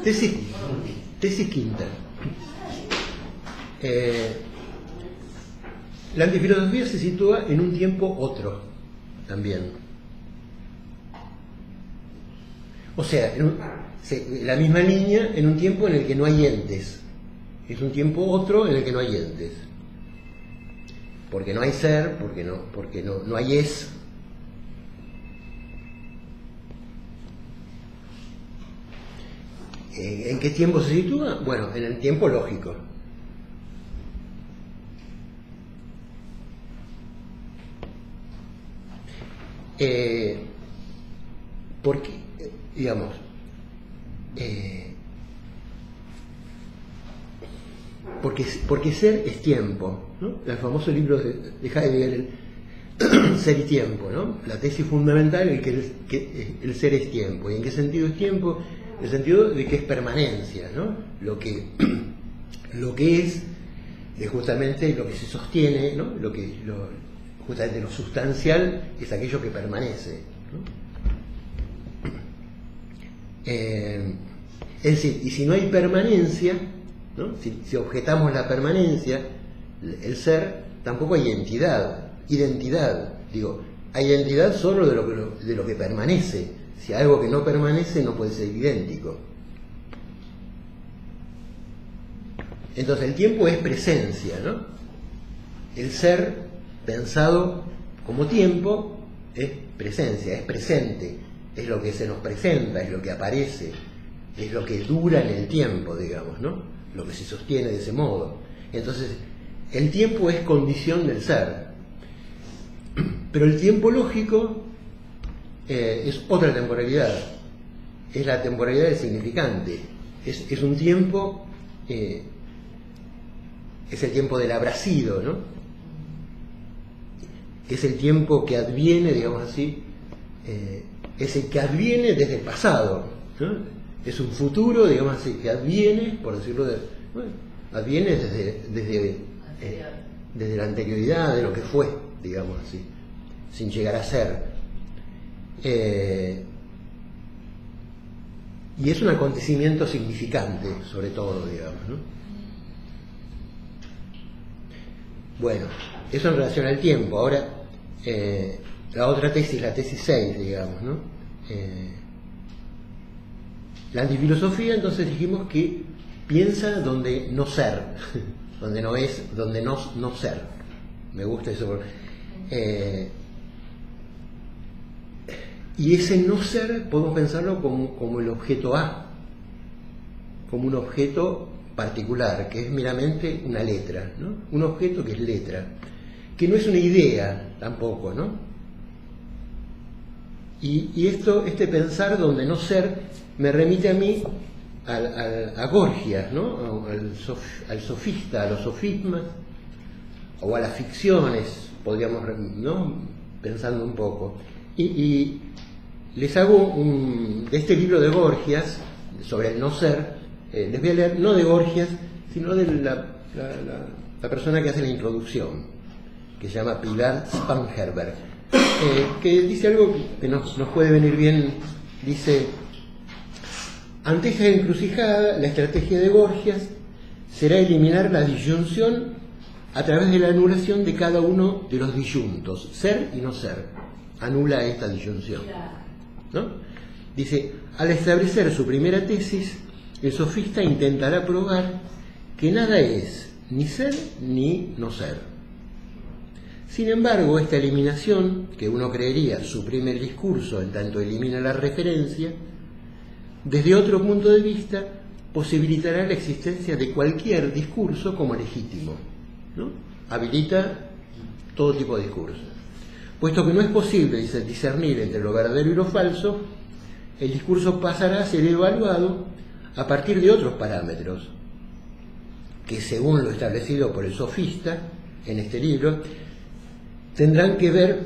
Tesis quinta. La antifilosofía se sitúa en un tiempo otro también. O sea, la misma línea en un tiempo en el que no hay entes. Es un tiempo otro en el que no hay entes. Porque no hay ser, porque no hay es. ¿En qué tiempo se sitúa? Bueno, en el tiempo lógico. Porque, digamos, porque ser es tiempo, ¿no? El famoso libro de Heidegger, Ser y tiempo, ¿no? La tesis fundamental es que el ser es tiempo. ¿Y en qué sentido es tiempo? En el sentido de que es permanencia, ¿no? Lo que es justamente lo que se sostiene, ¿no? Justamente lo sustancial es aquello que permanece, ¿no? Es decir, y si no hay permanencia, ¿no? Si objetamos la permanencia, el ser, tampoco hay identidad. Digo, hay identidad solo de lo que permanece. Si algo que no permanece no puede ser idéntico. Entonces el tiempo es presencia, ¿no? El ser pensado como tiempo es presencia, es presente, es lo que se nos presenta, es lo que aparece, es lo que dura en el tiempo, digamos, ¿no? Lo que se sostiene de ese modo. Entonces el tiempo es condición del ser. Pero el tiempo lógico es otra temporalidad, es la temporalidad del significante, es un tiempo, es el tiempo del abracido, ¿no? Es el tiempo que adviene, digamos así, es el que adviene desde el pasado, ¿no? Es un futuro, digamos así, que adviene, por decirlo adviene desde la anterioridad de lo que fue, digamos así, sin llegar a ser. Y es un acontecimiento significante, sobre todo, digamos, ¿no? Bueno, eso en relación al tiempo. Ahora, la otra tesis, la tesis 6, digamos, ¿no? La antifilosofía, entonces dijimos que piensa donde no ser, donde no es, donde no ser. Me gusta eso. Y ese no ser podemos pensarlo como el objeto A, como un objeto particular, que es meramente una letra, ¿no? Un objeto que es letra, que no es una idea tampoco, ¿no? Y este pensar donde no ser me remite a mí a Gorgias, ¿no? Al sofista, a los sofismas, o a las ficciones, podríamos, ¿no? Pensando un poco. Y les hago de este libro de Gorgias, sobre el no ser, les voy a leer no de Gorgias, sino de la persona que hace la introducción, que se llama Pilar Spangenberg, que dice algo que nos puede venir bien. Dice: ante esta encrucijada, la estrategia de Gorgias será eliminar la disyunción a través de la anulación de cada uno de los disyuntos, ser y no ser. Anula esta disyunción, ¿no? Dice, al establecer su primera tesis, el sofista intentará probar que nada es ni ser ni no ser. Sin embargo, esta eliminación, que uno creería suprime el discurso en tanto elimina la referencia, desde otro punto de vista posibilitará la existencia de cualquier discurso como legítimo, ¿no? Habilita todo tipo de discurso. Puesto que no es posible discernir entre lo verdadero y lo falso, el discurso pasará a ser evaluado a partir de otros parámetros, que según lo establecido por el sofista en este libro, tendrán que ver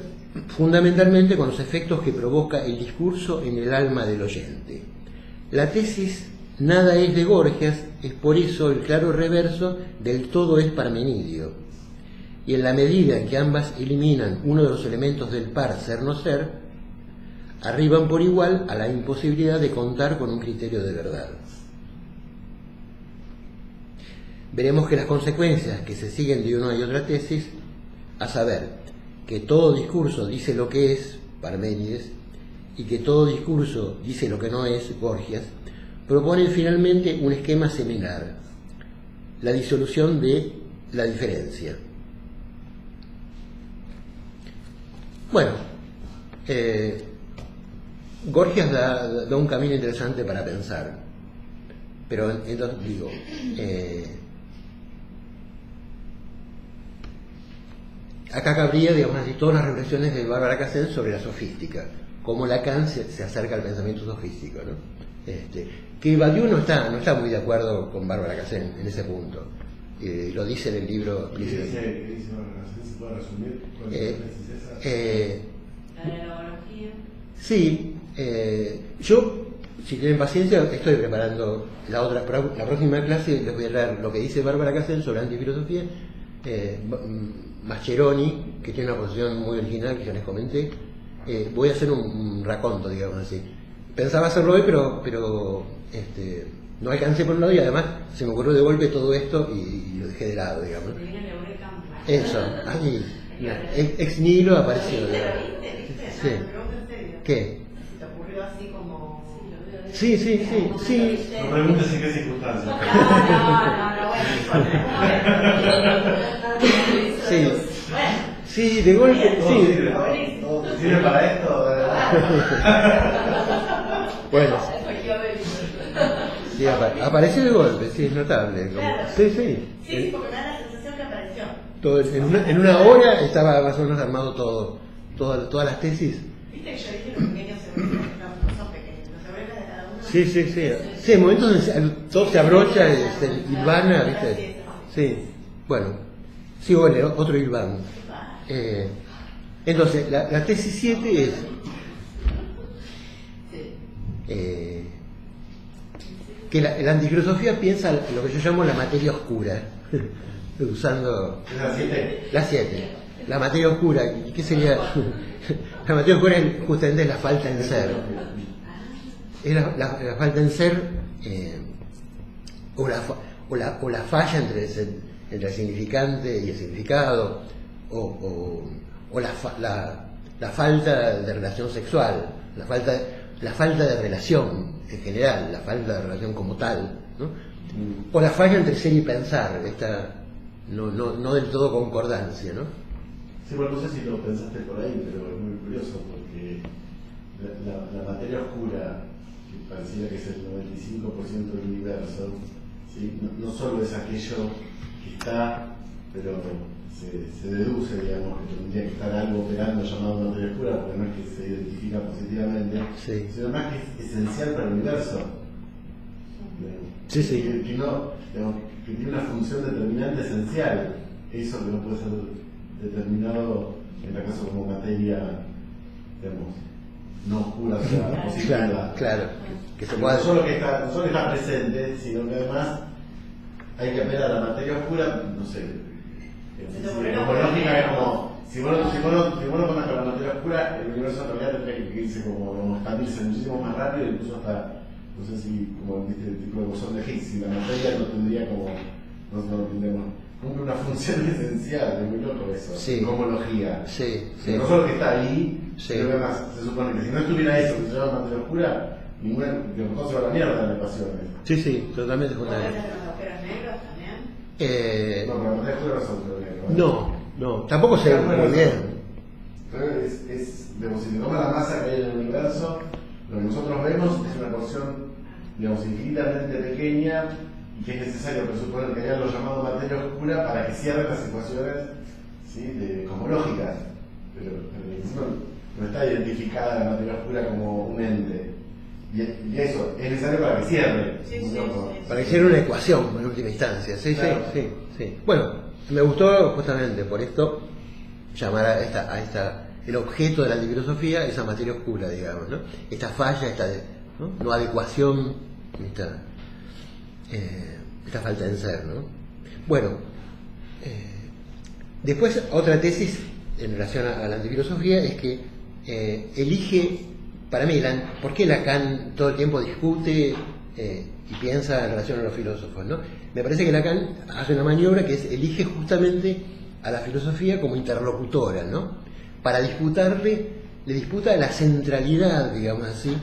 fundamentalmente con los efectos que provoca el discurso en el alma del oyente. La tesis "nada es" de Gorgias es por eso el claro reverso del "todo es" parmenidio, y en la medida en que ambas eliminan uno de los elementos del par ser-no ser, arriban por igual a la imposibilidad de contar con un criterio de verdad. Veremos que las consecuencias que se siguen de una y otra tesis, a saber, que todo discurso dice lo que es, Parménides, y que todo discurso dice lo que no es, Gorgias, proponen finalmente un esquema similar, la disolución de la diferencia. Bueno, Gorgias da un camino interesante para pensar, pero entonces digo, acá cabría, digamos así, todas las reflexiones de Bárbara Cassin sobre la sofística, cómo Lacan se acerca al pensamiento sofístico, ¿no? Que Badiou no está muy de acuerdo con Bárbara Cassin en ese punto, lo dice en el libro. ¿Qué dice Bárbara Cassin? ¿Se puede resumir? ¿Cuál es esa? La de la ecología. Sí, yo, si tienen paciencia, estoy preparando la próxima clase. Les voy a leer lo que dice Bárbara Cassin sobre antifilosofía. Mascheroni, que tiene una posición muy original que ya les comenté. Voy a hacer un raconto, digamos así. Pensaba hacerlo hoy, pero no alcancé por un lado, y además se me ocurrió de golpe todo esto y lo dejé de lado, digamos. Eso, ahí, ex nihilo apareció. Sí. ¿Qué? ¿Se te ocurrió así como...? Sí. No preguntes en qué circunstancias. Sí, de golpe, sí. ¿Sirve para esto? Bueno. Sí, apareció de golpe, sí, es notable. Claro. Sí. Sí, porque me da la sensación que apareció. Todo, en una hora estaba más o menos armado todo, todas las tesis. ¿Viste que yo dije los pequeños hebreos? No son pequeños, los hebreos de cada uno. Sí. Sí, en momentos todo se abrocha, se hilvana, ¿viste? Sí. Bueno, sí, bueno, otro hilván. Entonces, la tesis 7 es que la antifilosofía piensa lo que yo llamo la materia oscura, usando ¿La 7? la materia oscura. ¿Y qué sería? La materia oscura justamente es la falta en ser, es la falta en ser, o la falla entre el significante y el significado, o la falta de relación sexual, la falta de relación en general, la falta de relación como tal, ¿no? O la falla entre ser y pensar, esta no del todo concordancia, ¿no? Sí, bueno, no sé si lo pensaste por ahí, pero es muy curioso porque la materia oscura, que pareciera que es el 95% del universo, ¿sí? No solo es aquello que está, pero se deduce, digamos, que tendría que estar algo operando llamado materia oscura, porque no es que se identifica positivamente, Sí. sino más que es esencial para el universo. Sí. Que no, digamos, que tiene una función determinante esencial, eso que no puede ser determinado en la caso como materia, digamos, no oscura, o sea, positiva. Claro. Que se No pueda... solo que está presente, sino que además hay que apelar a la materia oscura, no sé. Como lógica es como, si vos no contás con la materia oscura, el universo en realidad tendría que irse como expandirse muchísimo más rápido, incluso hasta, no sé si, como viste, el tipo de bosón de Higgs, si la materia no tendría como, no tendríamos, cumple una función esencial, es muy loco eso, sí. Cosmología. Sí, sí. No solo que está ahí, sí. sino que además se supone que si no estuviera eso, que se llama materia oscura, ninguna, todo se va a la mierda en la ecuación. Sí, sí, totalmente ¿Puede justamente. ser los agujeros negros también? No, pero la materia oscura no es agujero negro. No, tampoco se ve muy bien. Digamos, si se toma la masa que hay en el universo, lo que nosotros vemos es una porción, digamos, infinitamente pequeña y que es necesario presuponer que haya lo llamado materia oscura para que cierren las ecuaciones, ¿sí? Cosmológicas. Pero no está identificada la materia oscura como un ente. Y eso es necesario para que cierre. Sí. Para que cierre una ecuación en última instancia. Sí, claro. sí. Bueno, me gustó justamente por esto llamar a esta el objeto de la antifilosofía, esa materia oscura, digamos, ¿no? Esta falla, esta no adecuación, esta falta de ser, ¿no? Bueno, después otra tesis en relación a la antifilosofía es que elige, para mí, ¿por qué Lacan todo el tiempo discute y piensa en relación a los filósofos, ¿no? Me parece que Lacan hace una maniobra que es elige justamente a la filosofía como interlocutora, ¿no? Para disputarle, le disputa la centralidad, digamos así,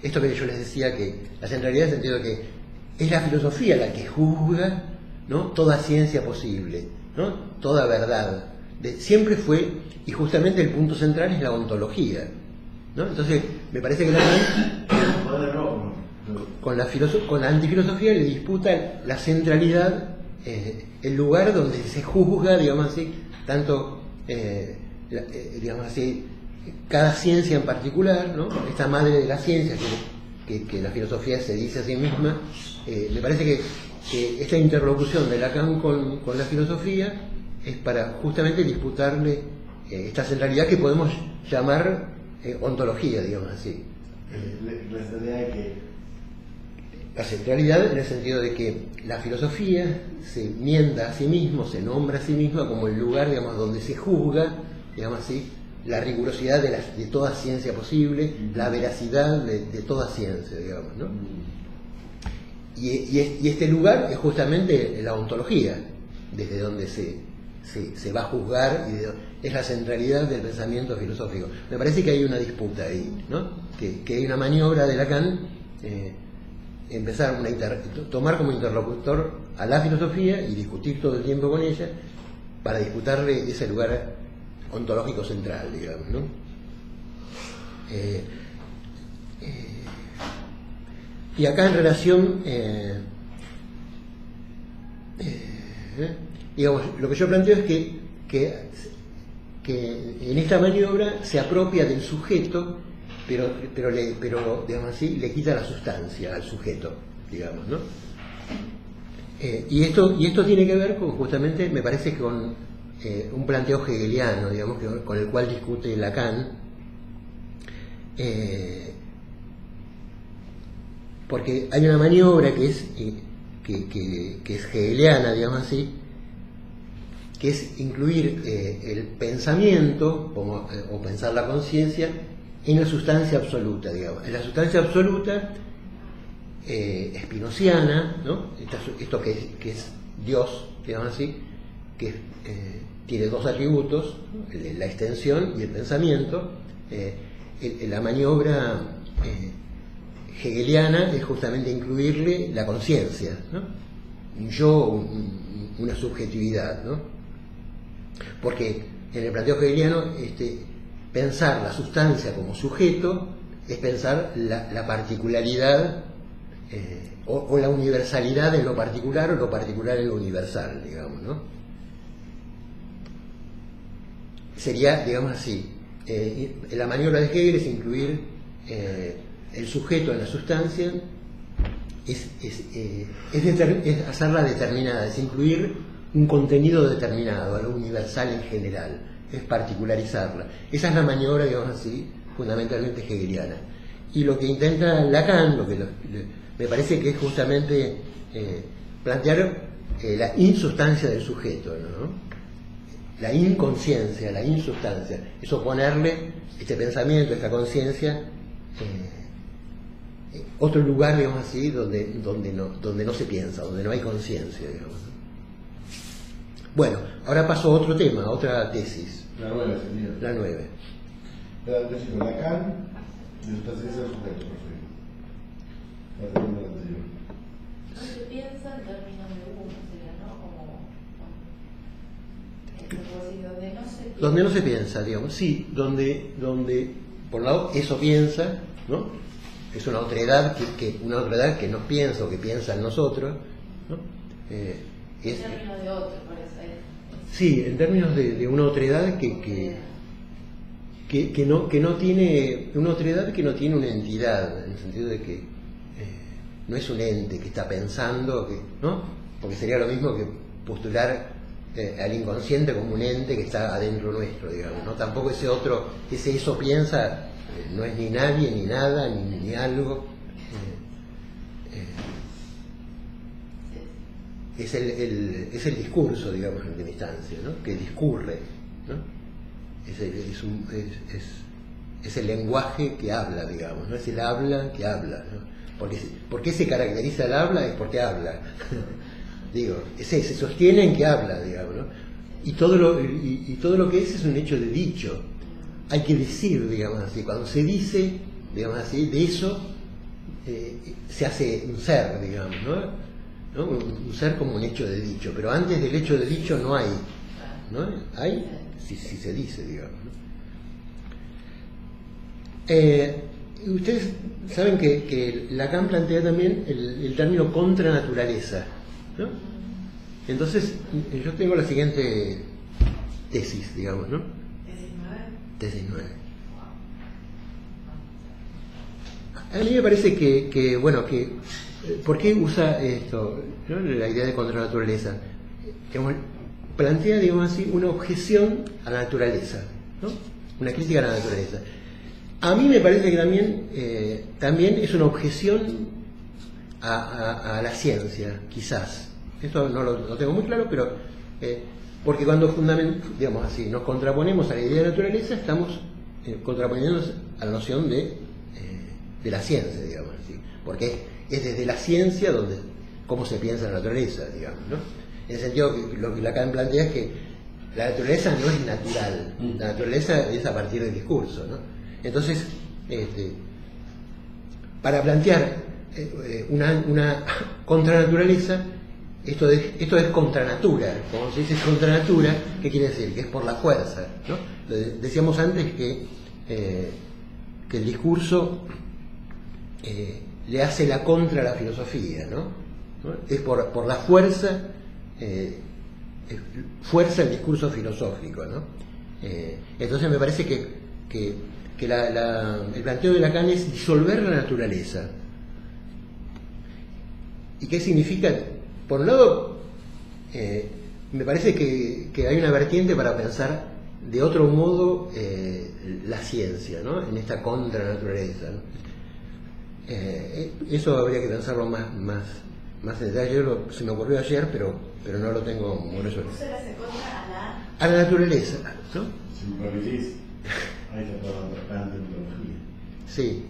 esto que yo les decía, que la centralidad en el sentido de que es la filosofía la que juzga, ¿no? Toda ciencia posible, ¿no? Toda verdad. Siempre fue, y justamente el punto central es la ontología, ¿no? Entonces, me parece que Lacan con la antifilosofía le disputa la centralidad, el lugar donde se juzga, digamos así, tanto digamos así, cada ciencia en particular, ¿no? Esta madre de la ciencia que la filosofía se dice a sí misma. Me parece que esta interlocución de Lacan con la filosofía es para justamente disputarle esta centralidad que podemos llamar ontología, digamos así. La centralidad en el sentido de que la filosofía se mienda a sí mismo, se nombra a sí misma como el lugar, digamos, donde se juzga, digamos así, la rigurosidad de toda ciencia posible, la veracidad de toda ciencia, digamos, ¿no? Y este lugar es justamente la ontología, desde donde se va a juzgar, y es la centralidad del pensamiento filosófico. Me parece que hay una disputa ahí, ¿no? Que hay una maniobra de Lacan, tomar como interlocutor a la filosofía y discutir todo el tiempo con ella para disputarle ese lugar ontológico central, digamos, ¿no? Y acá en relación, digamos, lo que yo planteo es que en esta maniobra se apropia del sujeto, pero digamos así, le quita la sustancia al sujeto, digamos, ¿no? Y esto tiene que ver con, justamente, me parece, con un planteo hegeliano, digamos, con el cual discute Lacan, porque hay una maniobra que es hegeliana, digamos así, que es incluir el pensamiento o pensar la conciencia en la sustancia absoluta, digamos. En la sustancia absoluta spinociana, ¿no? Esto que es Dios, digamos así, que tiene dos atributos, la extensión y el pensamiento. La maniobra hegeliana es justamente incluirle la conciencia, ¿no? Un yo, una subjetividad, ¿no? Porque en el planteo hegeliano pensar la sustancia como sujeto es pensar la particularidad o la universalidad en lo particular o lo particular en lo universal, digamos, ¿no? Sería, digamos así, la maniobra de Hegel es incluir el sujeto en la sustancia, es hacerla determinada, es incluir un contenido determinado, algo universal en general, es particularizarla. Esa es la maniobra, digamos así, fundamentalmente hegeliana. Y lo que intenta Lacan, me parece que es justamente plantear la insustancia del sujeto, ¿no? La inconsciencia, la insustancia, es oponerle este pensamiento, esta conciencia, otro lugar, digamos así, donde no se piensa, donde no hay conciencia, digamos. Bueno, ahora paso a otro tema, a otra tesis. La 9 sería. La 9. La tesis con Lacan y esta tesis es sujeto perfecto. La segunda la anterior. No se piensa en términos de uno, sería, ¿no? Como donde no se piensa. Donde no se piensa, digamos, sí, donde por un lado eso piensa, ¿no? Es una otredad una otredad que nos piensa o que piensa en nosotros, ¿no? En términos de otro, parece. Sí, en términos de una otredad que no tiene una otredad que no tiene una entidad, en el sentido de que no es un ente que está pensando, ¿no? Porque sería lo mismo que postular al inconsciente como un ente que está adentro nuestro, digamos, ¿no? Tampoco ese eso piensa, no es ni nadie, ni nada, ni algo. Es el discurso, digamos, en última instancia, ¿no? Que discurre, ¿no? Es el lenguaje que habla, digamos, ¿no? Es el habla que habla, ¿no? ¿Por qué se caracteriza el habla? Es porque habla. Digo, se sostiene en que habla, digamos, ¿no? Y todo lo que es un hecho de dicho. Hay que decir, digamos así, cuando se dice, digamos así, de eso se hace un ser, digamos, ¿no? Un ser como un hecho de dicho, pero antes del hecho de dicho no hay, ¿no? Hay si se dice, digamos, ¿no? Ustedes saben que Lacan plantea también el término contranaturaleza, ¿no? Entonces yo tengo la siguiente tesis, digamos, ¿no? Tesis 9. A mí me parece que ¿por qué usa esto, ¿no? La idea de contranaturaleza? Plantea, digamos así, una objeción a la naturaleza, ¿no? Una crítica a la naturaleza. A mí me parece que también es una objeción a la ciencia, quizás. Esto no lo tengo muy claro, pero porque cuando digamos así, nos contraponemos a la idea de naturaleza, estamos contraponiéndonos a la noción de la ciencia, digamos así, porque es desde la ciencia cómo se piensa la naturaleza, digamos, ¿no? En el sentido que lo que Lacan plantea es que la naturaleza no es natural, la naturaleza es a partir del discurso, ¿no? Entonces, para plantear una contranaturaleza, esto es contranatura. Como se dice contranatura, ¿qué quiere decir? Que es por la fuerza, ¿no? Decíamos antes que el discurso le hace la contra a la filosofía, ¿no? Es por la fuerza, fuerza el discurso filosófico, ¿no? Entonces me parece que el planteo de Lacan es disolver la naturaleza. ¿Y qué significa? Por un lado, me parece que hay una vertiente para pensar de otro modo la ciencia, ¿no? En esta contranaturaleza, ¿no? Eso habría que pensarlo más en detalle. Se me ocurrió ayer, pero no lo tengo muy resuelto. ¿Usted le hace contra a la naturaleza, ¿no? Si me permitís, ahí está todo bastante ontología. Sí,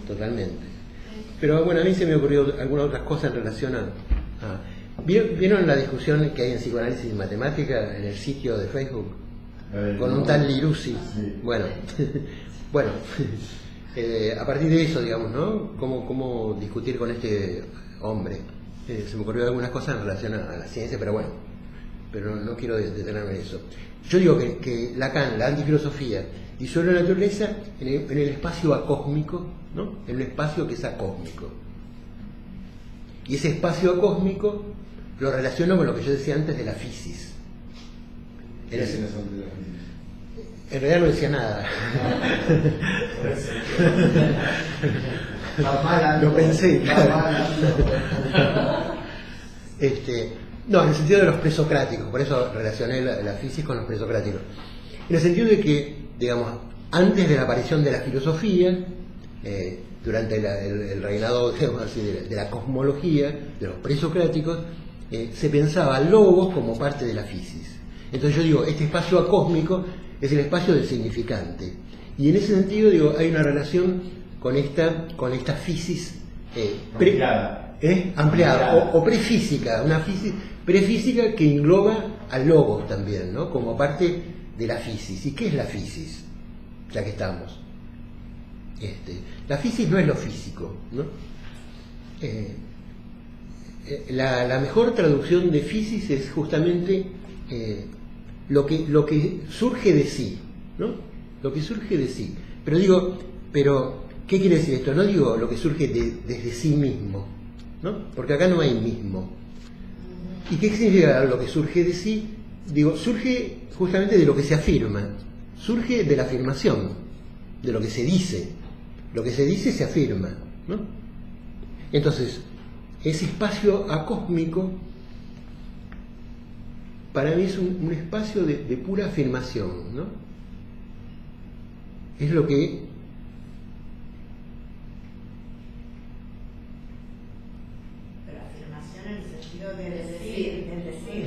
totalmente. Pero bueno, a mí se me ocurrió algunas otras cosas en relación a ¿vieron la discusión que hay en psicoanálisis y matemática en el sitio de Facebook? Con un tal Lirusi. Sí. Bueno, a partir de eso, digamos, ¿no? ¿Cómo discutir con este hombre? Se me ocurrió algunas cosas en relación a la ciencia, pero bueno, no quiero detenerme en eso. Yo digo que Lacan, la antifilosofía, disuelve la naturaleza en el espacio acósmico, ¿no? En un espacio que es acósmico. Y ese espacio acósmico lo relaciono con lo que yo decía antes de la fisis. En realidad no decía nada. Lo pensé. No, en el sentido de los presocráticos, por eso relacioné la fisis con los presocráticos. En el sentido de que, digamos, antes de la aparición de la filosofía, durante el reinado, digamos así, de la cosmología, de los presocráticos, se pensaba al logos como parte de la fisis. Entonces yo digo, este espacio acósmico es el espacio del significante. Y en ese sentido, digo, hay una relación con esta fisis ampliada, o prefísica, una prefísica que engloba al logos también, ¿no? Como parte de la fisis. ¿Y qué es la fisis? Ya que estamos. La fisis no es lo físico, ¿no? La mejor traducción de fisis es justamente lo que surge de sí, ¿no? Lo que surge de sí. Pero ¿qué quiere decir esto? No digo lo que surge desde sí mismo, ¿no? Porque acá no hay mismo. ¿Y qué significa lo que surge de sí? Digo, surge justamente de lo que se afirma, surge de la afirmación, de lo que se dice. Lo que se dice se afirma, ¿no? Entonces, ese espacio acósmico para mí es un espacio de pura afirmación, ¿no? Es lo que pero afirmación en el sentido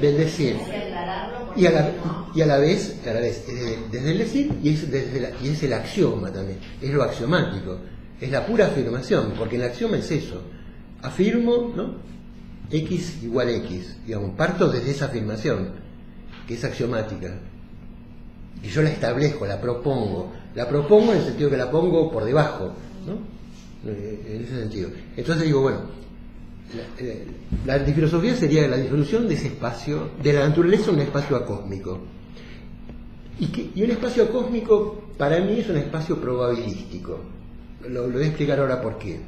del decir. Hay que aclararlo porque Y a la vez desde el decir y es el axioma también, es lo axiomático, es la pura afirmación, porque el axioma es eso, afirmo, ¿no? X igual X, digamos, parto desde esa afirmación, que es axiomática, y yo la establezco, la propongo en el sentido que la pongo por debajo, ¿no? En ese sentido. Entonces digo, bueno, la antifilosofía sería la disolución de ese espacio, de la naturaleza, un espacio acósmico. Y un espacio acósmico para mí es un espacio probabilístico. Lo voy a explicar ahora por qué.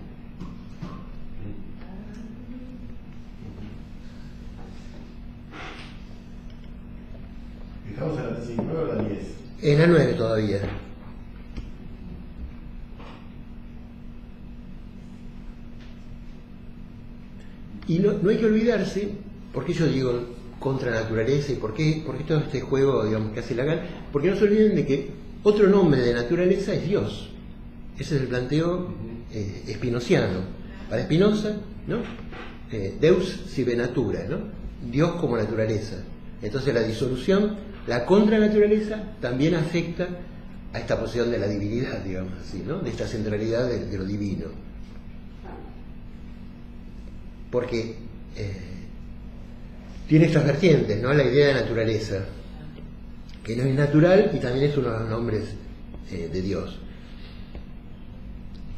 ¿Estamos en la tesis 9 o la 10? En la 9 todavía. Y no hay que olvidarse, porque yo digo contra naturaleza y por qué todo este juego, digamos, que hace Lacan, porque no se olviden de que otro nombre de naturaleza es Dios. Ese es el planteo espinociano. Para Spinoza, ¿no? Deus sive natura, ¿no? Dios como naturaleza. Entonces la disolución, la contranaturaleza, también afecta a esta posición de la divinidad, digamos así, ¿no? De esta centralidad de lo divino. Porque tiene estas vertientes, ¿no? La idea de naturaleza, que no es natural y también es uno de los nombres de Dios.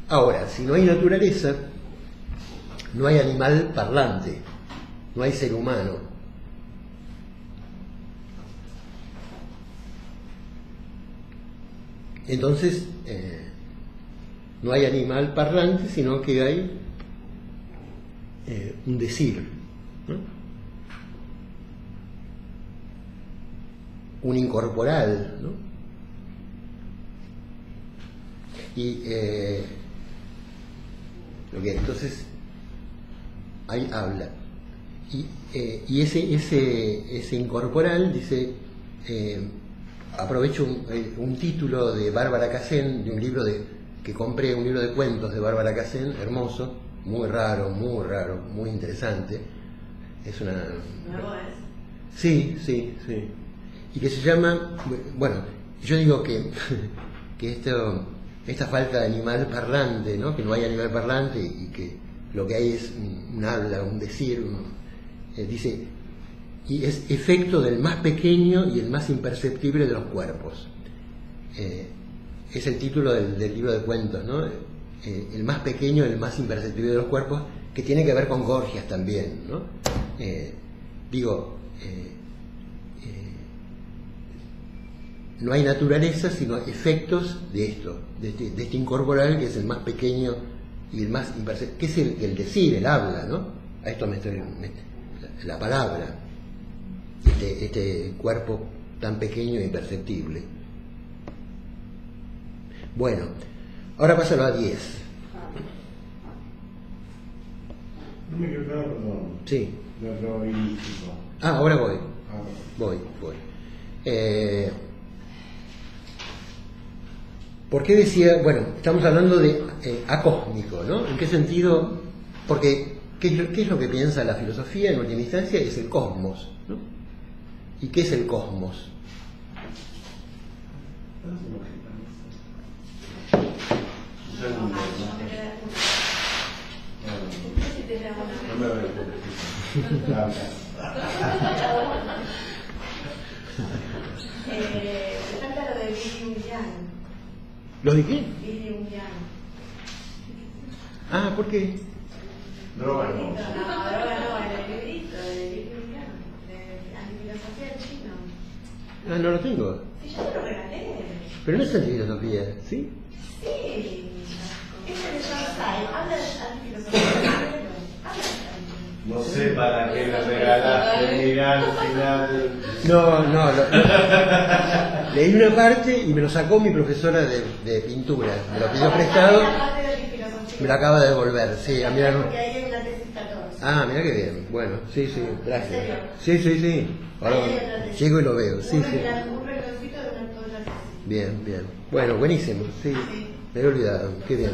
Ahora, si no hay naturaleza, no hay animal parlante, no hay ser humano. Entonces, no hay animal parlante, sino que hay un decir, ¿no? Un incorporal, ¿no? Y lo que entonces ahí habla y ese incorporal dice, aprovecho un título de Bárbara Casén, de un libro que compré, un libro de cuentos de Bárbara Casén, hermoso, muy raro, muy interesante. Es una... ¿Nuevo es? Sí. Y que se llama, bueno, yo digo que esta falta de animal parlante, ¿no? Que no hay animal parlante y que lo que hay es un habla, un decir, dice, y es efecto del más pequeño y el más imperceptible de los cuerpos. Es el título del libro de cuentos, ¿no? El más pequeño y el más imperceptible de los cuerpos, que tiene que ver con Gorgias también, ¿no? No hay naturaleza, sino efectos de esto, de este incorporal, que es el más pequeño y el más imperceptible, que es el decir, el habla, ¿no? A esto la palabra, este cuerpo tan pequeño e imperceptible. Bueno, ahora pásalo a 10. No me quiero quedar, perdón. Sí. Lo probabilístico. Ahora voy. Voy. ¿Por qué decía, bueno, estamos hablando de acósmico, ¿no? ¿En qué sentido? Porque, ¿qué es lo que piensa la filosofía en última instancia? Es el cosmos, ¿no? ¿Y qué es el cosmos? Me falta lo de Billy Young. ¿Lo de qué? Billy Young. Ah, ¿por qué? Droga no. No, droga no, el librito de Billy Young, de Antifilosofía chino. Ah, no lo tengo. Sí, yo te lo regalé. Pero no es antifilosofía, ¿sí? Sí. Ese de John Stein habla de antifilosofía. No sé para qué me regalaste, mirá al final. No, leí una parte y me lo sacó mi profesora de pintura. Me lo pidió prestado, me lo acaba de devolver. Sí, mira, porque ahí hay una tesis 14. ah, mira qué bien. Bueno, sí, gracias. Sí. Ahora llego y lo veo. Sí. Un reglosito de una tesis. Bien. Bueno, buenísimo. Sí, me había olvidado. Qué bien.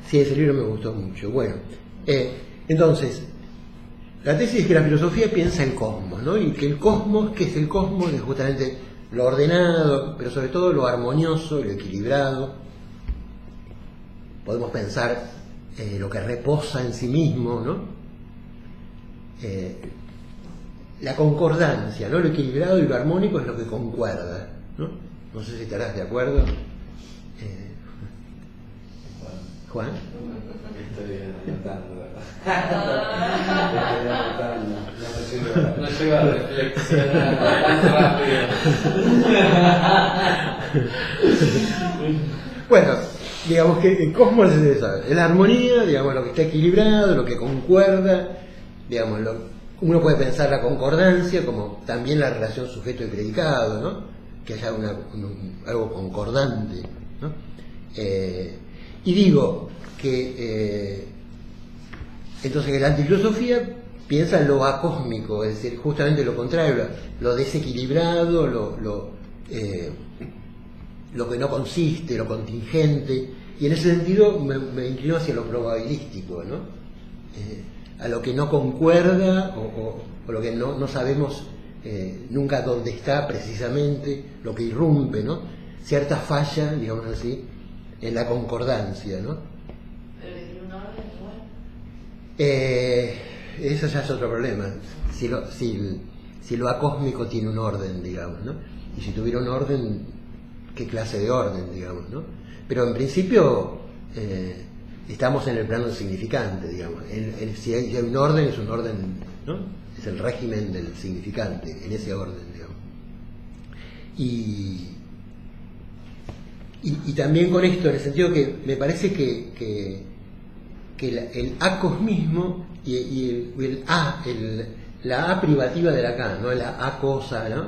Sí, ese libro me gustó mucho. Bueno, entonces, la tesis es que la filosofía piensa el cosmos, ¿no? Y que el cosmos, ¿qué es el cosmos? Es justamente lo ordenado, pero sobre todo lo armonioso, lo equilibrado. Podemos pensar lo que reposa en sí mismo, ¿no? La concordancia, ¿no? Lo equilibrado y lo armónico es lo que concuerda, ¿no? No sé si estarás de acuerdo. Juan. Estoy anotando, ¿verdad? No llego a reflexionar tan rápido. Bueno, digamos que el cosmos es eso, es la armonía, digamos, lo que está equilibrado, lo que concuerda, digamos, uno puede pensar la concordancia como también la relación sujeto y predicado, ¿no? Que haya algo concordante, ¿no? Y digo que entonces que la antifilosofía piensa en lo acósmico, es decir, justamente lo contrario, lo desequilibrado, lo que no consiste, lo contingente, y en ese sentido me inclino hacia lo probabilístico, ¿no? A lo que no concuerda o lo que no sabemos nunca dónde está precisamente, lo que irrumpe, ¿no? Cierta falla, digamos así, en la concordancia, ¿no? Pero que tiene un orden igual. Eso ya es otro problema. Si lo acósmico tiene un orden, digamos, ¿no? Y si tuviera un orden, ¿qué clase de orden, digamos, ¿no? Pero en principio estamos en el plano del significante, digamos. Si hay un orden, es un orden, ¿no? Es el régimen del significante, en ese orden, digamos. Y también con esto, en el sentido que me parece que el acosmismo y la A privativa de Lacan, ¿no? La A cosa, ¿no?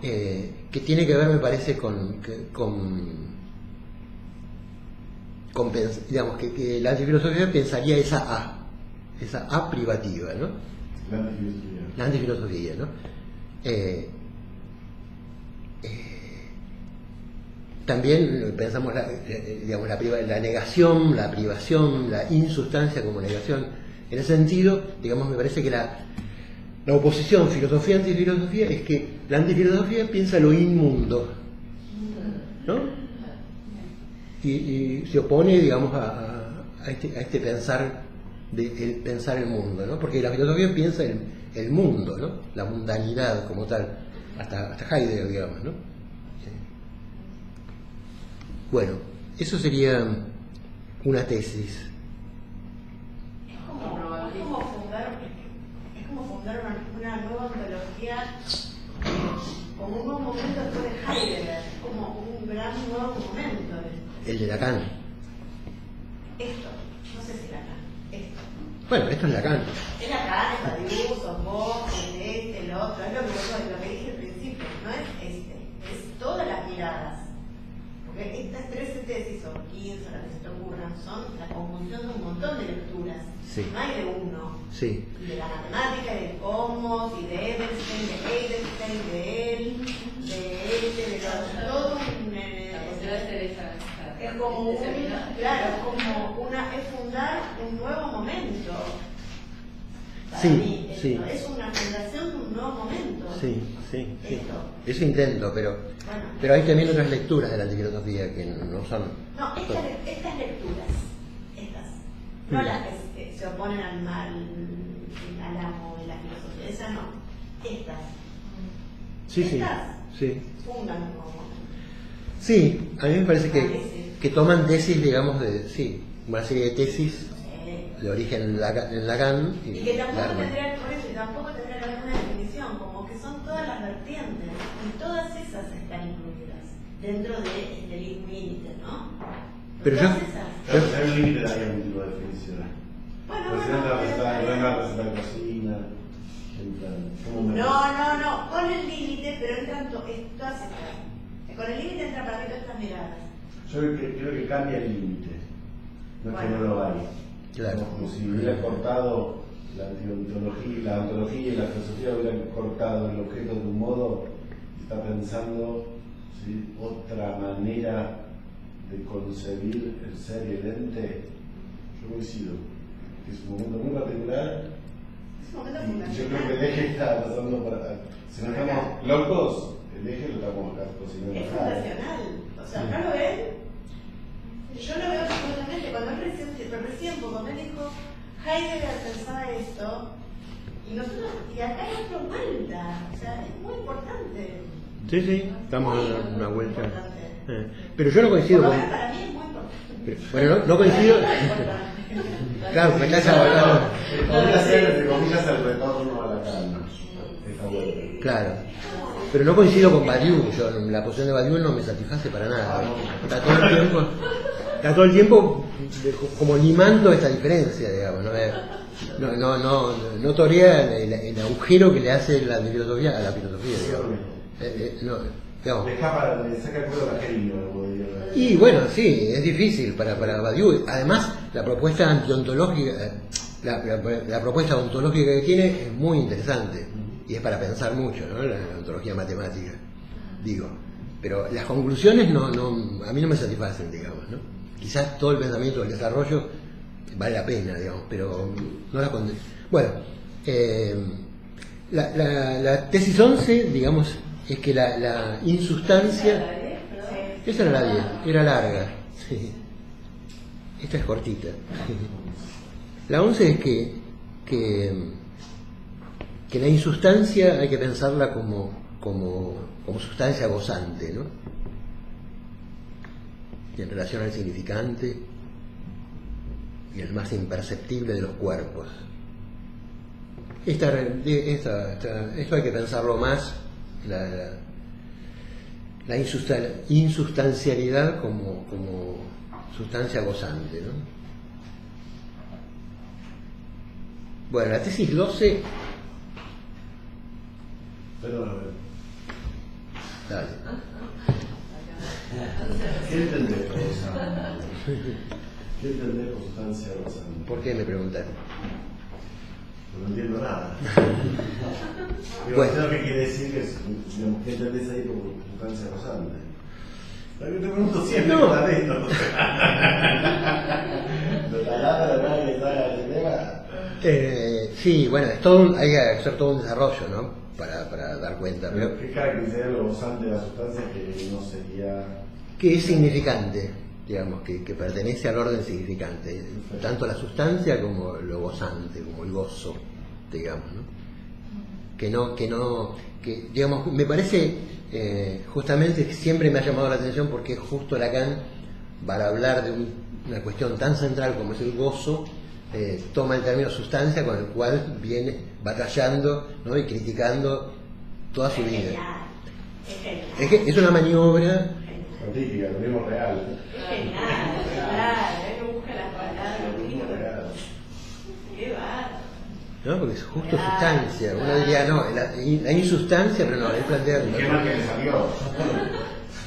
Que tiene que ver, me parece, digamos, que la antifilosofía pensaría esa A privativa, ¿no? La antifilosofía, ¿no? También pensamos digamos, la negación, la privación, la insustancia como negación. En ese sentido, digamos, me parece que la oposición filosofía-antifilosofía es que la antifilosofía piensa lo inmundo, ¿no? Y se opone, digamos, a este pensar, el pensar el mundo, ¿no? Porque la filosofía piensa el mundo, ¿no? La mundanidad como tal, hasta Heidegger, digamos, ¿no? Bueno, eso sería una tesis. Es como fundar una nueva ontología como un nuevo momento después de Heidegger, como un gran nuevo momento. El de Lacan. Esto, no sé si Lacan, esto. Bueno, esto es Lacan. Es Lacan, es Badiou, sos vos, el otro, es lo que dije al principio, no es es todas las miradas. Porque estas 13 tesis, o 15, las que se te ocurran, son la conjunción de un montón de lecturas. Sí. No hay de uno. Sí. De la matemática, de Cosmos, y de Edelstein, de Heidelstein, de él, de todo un... Es como es fundar un nuevo momento. Para Sí, mí, sí. Es una fundación de un nuevo momento. Sí. Esto. Eso intento, pero hay también otras lecturas de la antifilosofía que no son... No, estas lecturas, no las que se oponen al amo y la filosofía. Esa no. Estas. Sí, sí. Estas Sí. fundan como. Sí, a mí me parece que toman tesis, digamos, sí, una serie de tesis de origen en Lacan. Y que tampoco tendría, por eso, tampoco tendría que haber una definición, como que son todas las vertientes, y todas esas están incluidas dentro de este límite, ¿no? Pero todas yo- esas. Claro, hay un límite de algún tipo de definición. Bueno, Pues si no bueno, te receta de cocina, ¿cómo me no, con el límite, pero entran todas estas. Con el límite entra para que todas estas miradas. Yo creo que cambia el límite, no es que Bueno. no lo hay. Claro. Como si hubiera cortado la ontología y la filosofía hubieran cortado el objeto de un modo, está pensando, ¿sí?, otra manera de concebir el ser y el ente. Yo coincido, que es un momento muy particular. Es un momento Y yo creo que fundacional. el eje está pasando para. Si no estamos locos, el eje lo estamos acá cocinando. Es acá. fundacional. O sea, acá lo ven. Yo lo veo absolutamente. Cuando él recién poco me dijo, Heidegger pensaba esto, y acá hay otra vuelta. O sea, es muy importante. Sí, sí, estamos Muy, dando una muy vuelta. importante. Pero yo no coincido Por lo con... menos para mí es muy importante. Bueno, no coincido... Muy importante. Claro, me estás abordando. Podría ser, entre comillas, el retorno a la calma. Esta vuelta. Claro. Pero no coincido con Badiou. La posición de Badiou no me satisface para nada. Está todo el tiempo como limando esta diferencia, digamos. No torea el agujero que le hace la filosofía a la filosofía, digamos. Le escapa, le saca el cuero cajerino, como diría. Y bueno, sí, es difícil para Badiou. Además, la propuesta antiontológica, la propuesta ontológica que tiene es muy interesante y es para pensar mucho, ¿no? La ontología matemática, digo. Pero las conclusiones a mí no me satisfacen, digamos, ¿no? Quizás todo el pensamiento del desarrollo vale la pena, digamos, pero no la condeno. Bueno, la tesis 11, digamos, es que la insustancia... Esa era la 10, era larga. Sí. Esta es cortita. La 11 es que la insustancia hay que pensarla como sustancia gozante, ¿no? Y en relación al significante y el más imperceptible de los cuerpos. Esto hay que pensarlo más, la insustancialidad como sustancia gozante, ¿no? Bueno, la tesis 12... Perdón, a ver. Dale. ¿Qué entendés por gozante? ¿Qué entendés por sustancia gozante? ¿Por qué me preguntan? No entiendo nada. Bueno. Digo, ¿qué quiere decir que digamos, ¿qué entendés ahí por sustancia gozante? Lo que te pregunto siempre, No. ¿no? Esto. ¿Lo talada la cara que salga de tema? Sí, bueno, hay que hacer todo un desarrollo, ¿no? Para dar cuenta. Pero, ¿Qué caracterizaría lo gozante de la sustancia que no sería? que es significante, digamos, que pertenece al orden significante, tanto la sustancia como lo gozante, como el gozo, digamos, ¿no? Que digamos, me parece, justamente que siempre me ha llamado la atención porque justo Lacan, para hablar de una cuestión tan central como es el gozo, toma el término sustancia con el cual viene batallando, ¿no? Y criticando toda su vida. Es genial. Es que es una maniobra. Científica, lo mismo real. Es genial, claro. Él busca las palabras, Lo mismo real. qué bárbaro. ¿No? Porque es justo sustancia. Uno diría, no, la insustancia, pero no, él plantea... ¿Qué mal que le salió?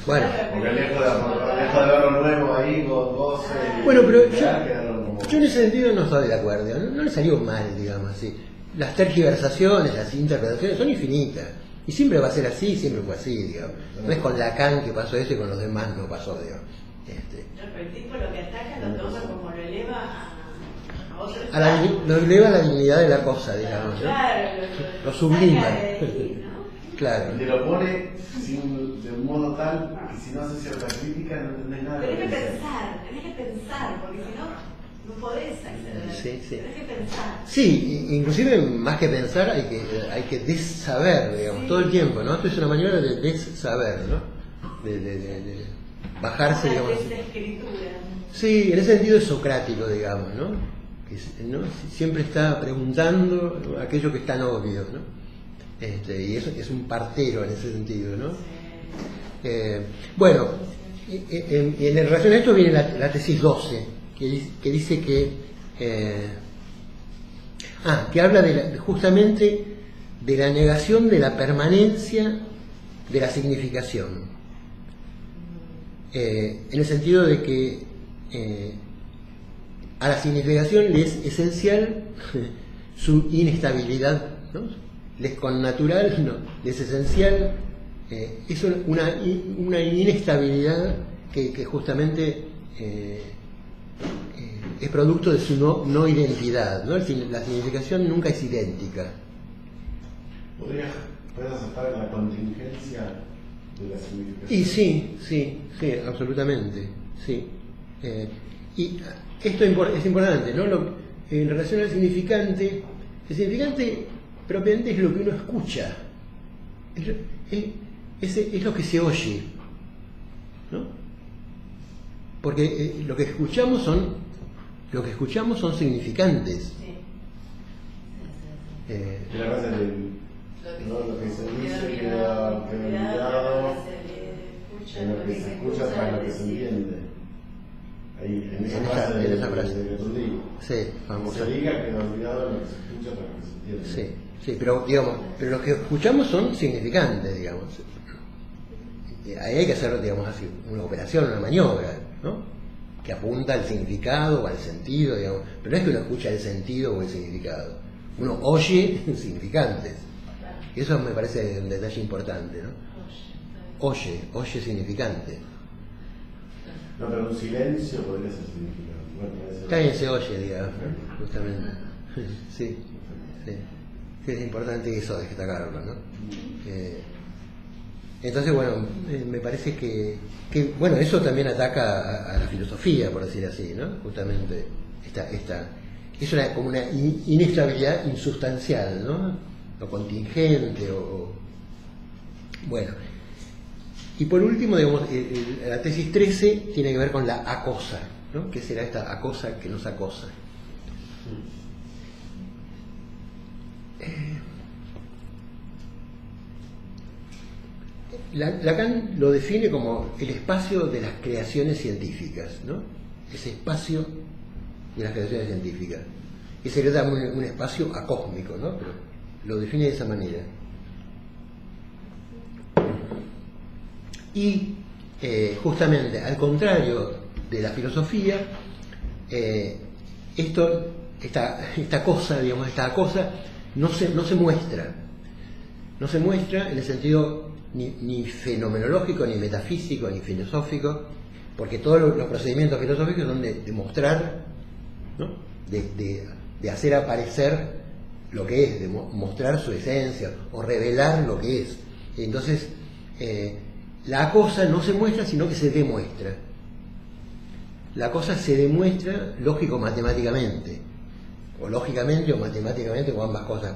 Bueno, Porque lejos de ver lo nuevo ahí, goce. bueno, pero quedaron como. yo en ese sentido no estoy de acuerdo. No le salió mal, digamos así. Las tergiversaciones, las interpretaciones son infinitas. Y siempre va a ser así, siempre fue así, digamos. No es con Lacan que pasó eso y con los demás no pasó, digamos. No, pero el tipo lo que ataca lo toma como lo eleva a otro Lo eleva a la dignidad de la cosa, digamos, ¿no? Claro, Lo sublima. saca de ahí, ¿no? Claro. Y te lo pone de un modo tal que si no haces cierta crítica no entendés nada. Tenés que pensar, porque si no, no podés acceder a la sí. Tenés que pensar. Sí, inclusive más que pensar hay que desaber, digamos, todo el tiempo, ¿no? Esto es una maniera de desaber, ¿no? De bajarse, La digamos. desescritura. Sí, en ese sentido es socrático, digamos, ¿no? ¿No? Siempre está preguntando aquello que es tan obvio, ¿no? Y eso es un partero en ese sentido, ¿no? Bueno, en relación a esto viene la tesis 12, que dice que habla justamente de la negación de la permanencia de la significación, en el sentido de que a la significación le es esencial su inestabilidad, ¿no? Le es connatural, no, le es esencial es una inestabilidad que justamente es producto de su no identidad, ¿no? La significación nunca es idéntica. ¿Puedes aceptar la contingencia de la significación? Y sí, absolutamente, sí. Y esto es importante, ¿no? En relación al significante, el significante propiamente es lo que uno escucha, es lo que se oye, ¿no? Porque lo que escuchamos son significantes. La base del lo que se dice queda olvidado, en lo que se escucha tras lo que se entiende. Ahí, en esa frase de Leturdi. Sí, vamos. Se diga queda olvidado en lo que se escucha tras lo que se entiende. Sí, pero digamos, lo que escuchamos son significantes, digamos. Ahí hay que hacer, digamos así, una operación, una maniobra, ¿no? Que apunta al significado o al sentido, digamos. Pero no es que uno escucha el sentido o el significado. Uno oye significantes. Y eso me parece un detalle importante, ¿no? Oye significante. No, pero un silencio podría ser significante. Bueno, también se oye, digamos, justamente. Sí. Sí, es importante eso destacarlo, ¿no? Entonces, bueno, me parece que bueno, eso también ataca a la filosofía, por decir así, ¿no? Justamente es como una inestabilidad insustancial, ¿no? O contingente, bueno. Y por último, digamos, la tesis 13 tiene que ver con la acosa, ¿no? ¿Qué será esta acosa que nos acosa? Lacan lo define como el espacio de las creaciones científicas, ¿no? Ese espacio de las creaciones científicas. Y se le da un espacio acósmico, ¿no? Pero lo define de esa manera. Y justamente, al contrario de la filosofía, esta cosa, digamos, esta cosa no se muestra. No se muestra en el sentido ni fenomenológico, ni metafísico, ni filosófico, porque todos los procedimientos filosóficos son de mostrar, ¿no? de hacer aparecer lo que es, de mostrar su esencia o revelar lo que es. Entonces, la cosa no se muestra, sino que se demuestra. La cosa se demuestra lógico-matemáticamente, o lógicamente o matemáticamente, o ambas cosas,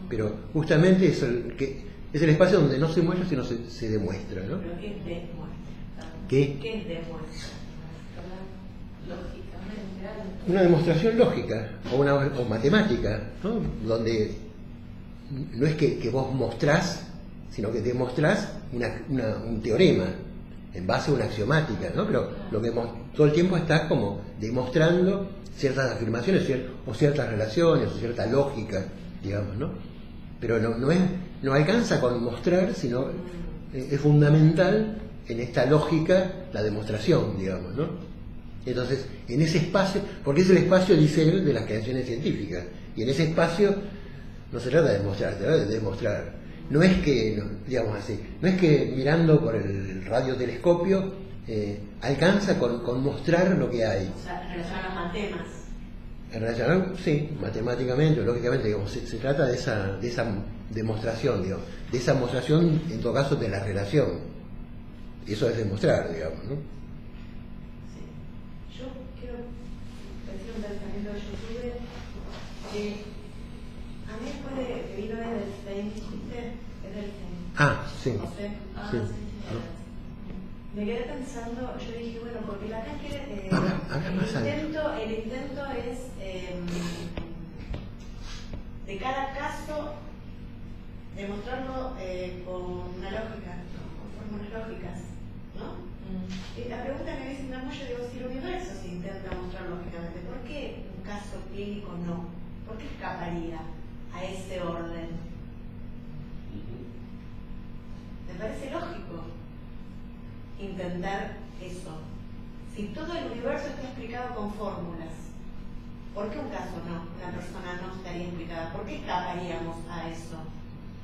pero justamente es el espacio donde no se muestra, sino se demuestra, ¿no? ¿Pero qué es demuestra? ¿Qué es demuestra? Lógicamente. Una demostración lógica o matemática, ¿no? Donde no es que vos mostrás, sino que demostrás un teorema en base a una axiomática, ¿no? Pero lo que todo el tiempo estás como demostrando ciertas afirmaciones o ciertas relaciones o cierta lógica, digamos, ¿no? Pero no alcanza con mostrar, sino es fundamental en esta lógica la demostración, digamos, ¿no? Entonces, en ese espacio, porque es el espacio, dice él, de las creaciones científicas, y en ese espacio no se trata de demostrar, se trata de demostrar. No es que, digamos así, no es que mirando por el radiotelescopio alcanza con mostrar lo que hay. O sea, relacionar los matemas. En relación, sí, matemáticamente o lógicamente, digamos, se trata de esa demostración, digamos, de esa mostración, en todo caso, de la relación. Eso es demostrar, digamos, ¿no? Sí. Yo quiero decir un pensamiento de YouTube. A mí después de que vino Edelstein, ¿viste? Edelstein. Sí. Sí. Me quedé pensando, yo dije, bueno, porque Lacan quiere. El intento es de cada caso demostrarlo con una lógica, con fórmulas lógicas, ¿no? Y la pregunta que me dicen, no, yo digo, si el universo se intenta mostrar lógicamente, ¿por qué un caso clínico no? ¿Por qué escaparía a ese orden? Me parece lógico intentar eso. Si todo el universo está explicado con fórmulas, ¿por qué un caso no? Una persona no estaría explicada. ¿Por qué escaparíamos a eso?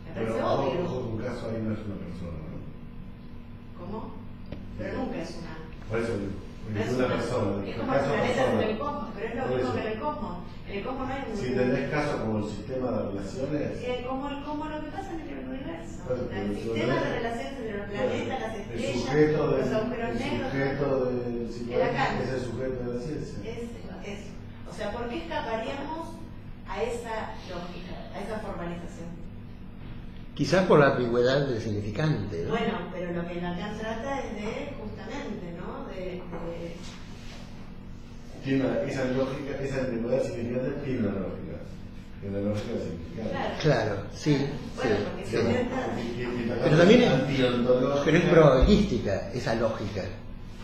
Me parece obvio. Un caso ahí no es una persona, ¿no? ¿Cómo? Pero nunca es una. Por eso, No es es una persona. Es como el planeta en el cosmos, pero es lo mismo que en el cosmos. En el cosmos no hay un. Si entendés caso como el sistema de relaciones. Como lo que pasa en el universo. Bueno, El sistema de relaciones entre los planetas, las estrellas, los agujeros negros. Es el sujeto de la ciencia. Eso. O sea, ¿por qué escaparíamos a esa lógica, a esa formalización? Quizás por la ambigüedad del significante, ¿no? Bueno, pero lo que Lacan trata es de, justamente, ¿no? Esa lógica, esa ambigüedad significante tiene una lógica. Tiene una lógica significante. Claro, sí. Bueno, porque se intenta. Pero también pero es probabilística esa lógica.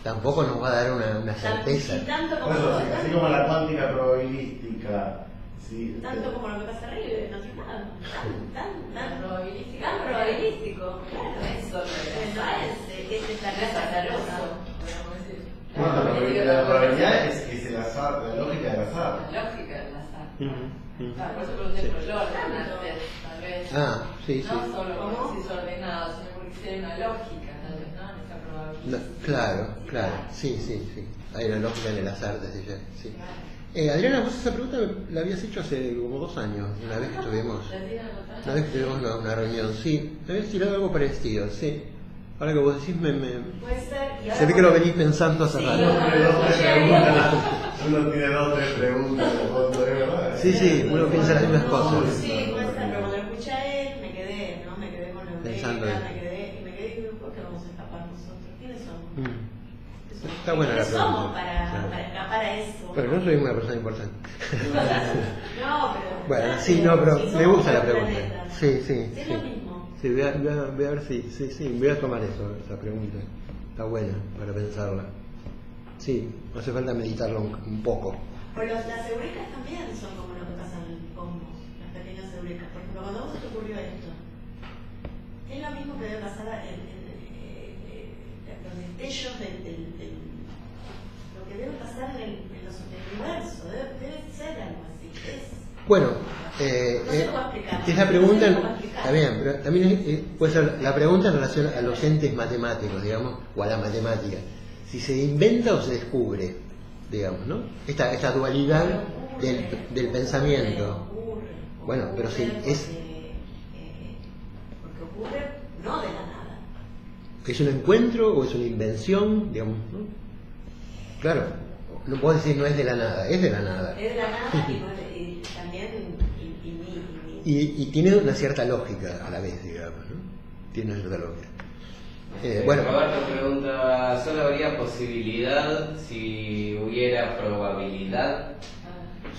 Tampoco nos va a dar una certeza. Y tanto como, así como la cuántica probabilística. Sí, tanto como lo que pasa arriba, no sé nada. Tan probabilístico. Claro, eso es la casa taroso. La probabilidad es el azar, la lógica del azar. La lógica del azar. Claro, por eso pregunté por el orden antes, tal vez. Sí. No solo como si es ordenado, sino porque tiene una lógica, tal vez, ¿no? En esa probabilidad. Claro. Sí. Hay una lógica en el azar desde ya. Sí. Adriana, vos esa pregunta la habías hecho hace como 2 años, una vez que tuvimos una reunión. Sí, me habías tirado algo parecido, sí. Ahora que vos decís, Puede ser. se ve que lo venís pensando hace rato. Uno tiene 2 o 3 preguntas de fondo, es verdad. Sí, uno piensa las mismas cosas. Sí, puede ser, pero cuando lo escuché a él, me quedé con la Pensando me quedé y ¿por qué vamos a escapar nosotros? ¿Quiénes somos? Está buena la ¿Quiénes pregunta. somos para escapar a eso? Pero no soy una persona importante. No, pero. Bueno, sí, no, pero me gusta la pregunta. Sí. Es lo mismo. Sí, voy a ver sí, voy a tomar esa pregunta. Está buena para pensarla. Sí, no hace falta meditarlo un poco. O las euricas también son como lo que pasa en el cosmos, las pequeñas euricas. Por ejemplo, cuando a vos te ocurrió esto, es lo mismo que debe pasar en los destellos lo que debe pasar en el universo. Debe ser algo así. Bueno, es la pregunta, está bien, pero también puede ser la pregunta en relación a los entes matemáticos, digamos, o a la matemática. Si se inventa o se descubre, digamos, ¿no? Esta dualidad del pensamiento. Bueno, pero si es... Porque ocurre no de la nada. ¿Es un encuentro o es una invención, digamos, ¿no? Claro, no puedo decir no es de la nada, es de la nada. Es de la nada y también... Y tiene una cierta lógica a la vez, digamos, ¿no? Tiene una cierta lógica. Bueno. Roberto pregunta, ¿solo habría posibilidad si hubiera probabilidad?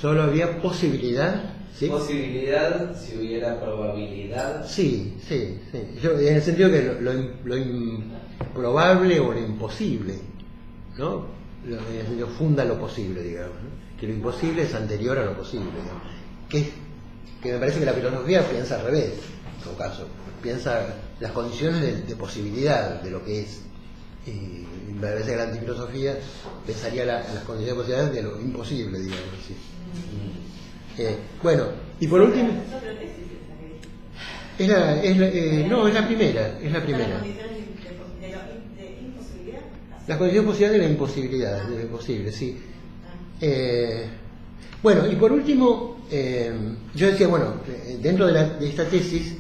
¿Solo habría posibilidad? ¿Sí? ¿Posibilidad si hubiera probabilidad? Sí. Yo, en el sentido que lo improbable o lo imposible, ¿no? En el sentido funda lo posible, digamos, ¿no? Que lo imposible es anterior a lo posible, digamos. Que me parece que la filosofía piensa al revés, en todo caso. Piensa las condiciones de posibilidad de lo que es. Y me parece que la antifilosofía pensaría las condiciones de posibilidad de lo imposible, digamos así. Bueno, y por último... Es la primera. Las condiciones de posibilidad de la imposibilidad, de lo imposible, sí. Bueno, y por último, yo decía, bueno, dentro de esta tesis,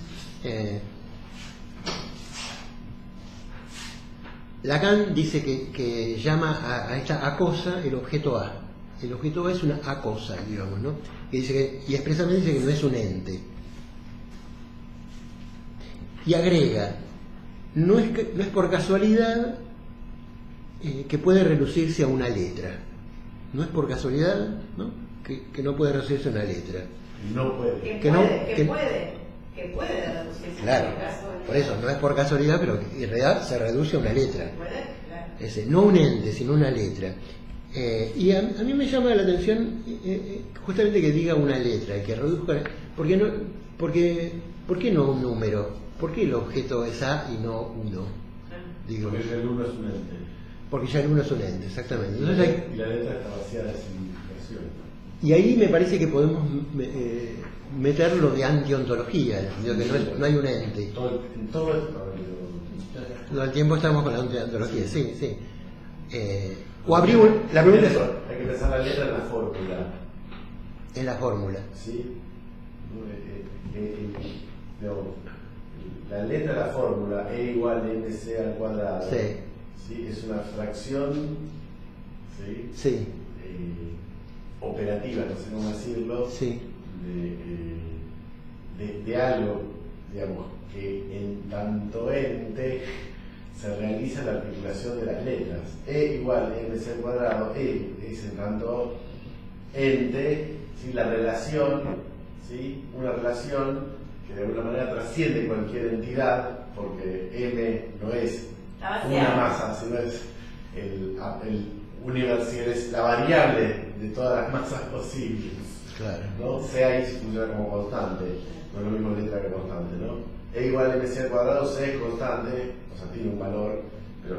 Lacan dice que llama a esta A cosa el objeto A, el objeto A es una A cosa, digamos, ¿no? Que dice que, y expresamente dice que no es un ente. Y agrega, no es por casualidad que puede reducirse a una letra. No es por casualidad, ¿no? Que no puede reducirse a una letra. No puede. Que puede reducirse. Claro, por eso, no es por casualidad, pero en realidad se reduce a una letra. No un ente, sino una letra. Y a mí me llama la atención justamente que diga una letra, que reduzca. ¿Por qué no un número? ¿Por qué el objeto es A y no 1? Digo, Porque ya el 1 es un ente. porque ya el 1 es un ente, exactamente. Y Entonces la letra está vaciada de significación. y ahí me parece que podemos meter lo de antiontología, en el sentido que no hay un ente. En todo esto. Todo el tiempo estamos con la antiontología, sí, sí. O abrimos, la pregunta es Hay que pensar la letra en la fórmula. en la fórmula. ¿Sí? La letra de la fórmula E igual a MC al cuadrado. Sí. ¿Sí? Es una fracción, ¿sí? Sí, operativa, no sé cómo decirlo, sí, de algo, digamos, que en tanto ente se realiza la articulación de las letras. E igual a MC al cuadrado, E es en tanto ente, ¿sí? La relación, ¿sí? Una relación que de alguna manera trasciende cualquier entidad, porque M no es una masa, sino es el universo, es la variable de todas las masas posibles. claro. ¿No? C ahí funciona como constante, no es lo mismo letra que constante, ¿no? E igual a MC al cuadrado, C es constante, o sea, tiene un valor, pero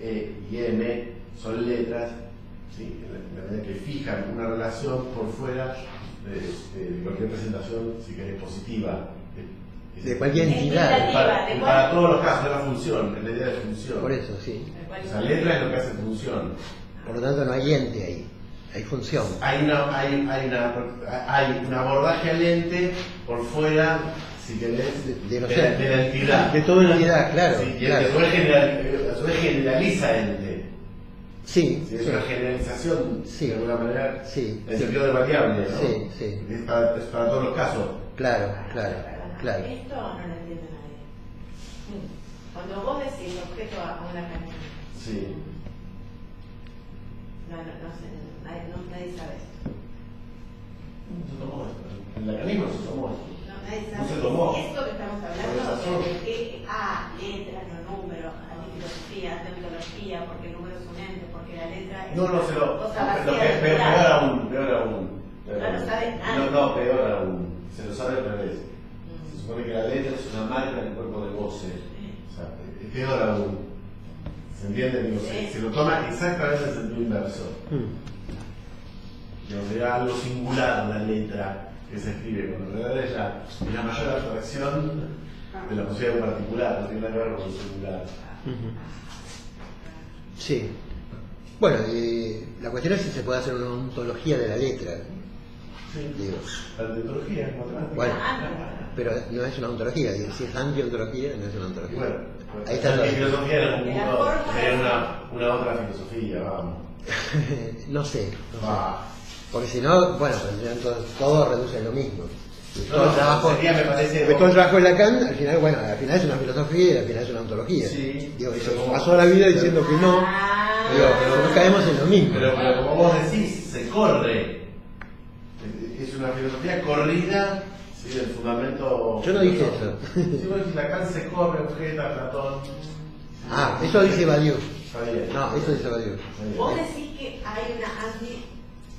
E y M son letras, ¿sí? De manera que fijan una relación por fuera de cualquier presentación, si querés, positiva. De cualquier entidad. Para todos los casos de la función, en la idea de función. Por eso, sí. O sea, letra es lo que hace función. Por lo tanto no hay ente ahí, hay función. Hay un abordaje al ente por fuera, si querés, de la entidad. De toda entidad, claro. Sí, y claro. a su vez generaliza ente. Sí, Sí, es una generalización, sí, de alguna manera, sí, en sí. sentido de variable, ¿no? Sí, sí. Es para todos los casos. Claro, claro, claro. Esto no lo entiende nadie. Cuando vos decís objeto a una cañona, Sí. no sé, nadie sabe esto. Se tomó esto. En la canícula se tomó esto. No, nadie No sabe. se tomó. Esto que estamos hablando de que letra, no número, antifilosofía, antología, porque el número es un ente, porque la letra es cosa vacía. Peor aún. No lo sabe nadie. No, peor aún. Se lo sabe al revés. Se supone que la letra es una marca en el cuerpo de voce. O sea, es peor aún. ¿Se entiende? Digo, se lo toma exactamente en el sentido inverso. Digamos, sería algo singular la letra que se escribe, cuando en realidad es la mayor abstracción de la posibilidad de un particular, no tiene nada que ver con lo singular. Sí. Bueno, la cuestión es si se puede hacer una ontología de la letra. Sí. Digo, La ontología es matemática. bueno, pero no es una ontología, digo, si es antiontología, no es una ontología. Bueno, ahí está la todo. filosofía en algún punto sería una otra filosofía, vamos. No sé. Va. Porque si no, bueno, pues todo reduce a lo mismo. No, Todo el trabajo, sería, me parece, todo el trabajo de Lacan, al final, bueno, al final es una filosofía y al final es una ontología. Sí. Digo, y se Pero como- pasó la vida diciendo que no, pero no caemos en lo mismo. Pero como vos decís, se corre. Es una filosofía corrida, ¿sí? Del fundamento. Yo no dije eso. Si vos decís Lacan se corre, objeta, Platón. Ah, eso dice Badiou. Está bien. No, eso dice Badiou. Está bien. Vos decís que hay una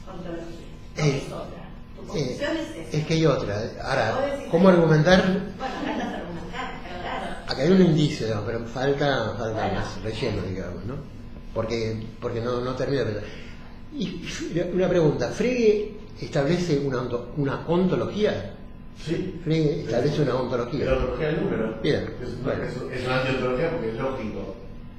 antiontología. Es otra. Tu posición es esa. Es que hay otra. Vos Ahora, decís ¿cómo que- argumentar? Bueno, acá estás argumentando, claro. Acá hay un indicio, digamos, pero falta Bueno. más relleno, digamos, ¿no? Porque no termina de pensar. Y una pregunta, ¿Frege establece una ontología? Sí. Frege establece una ontología. La ontología del número. Bien. Es una antiontología porque es lógico.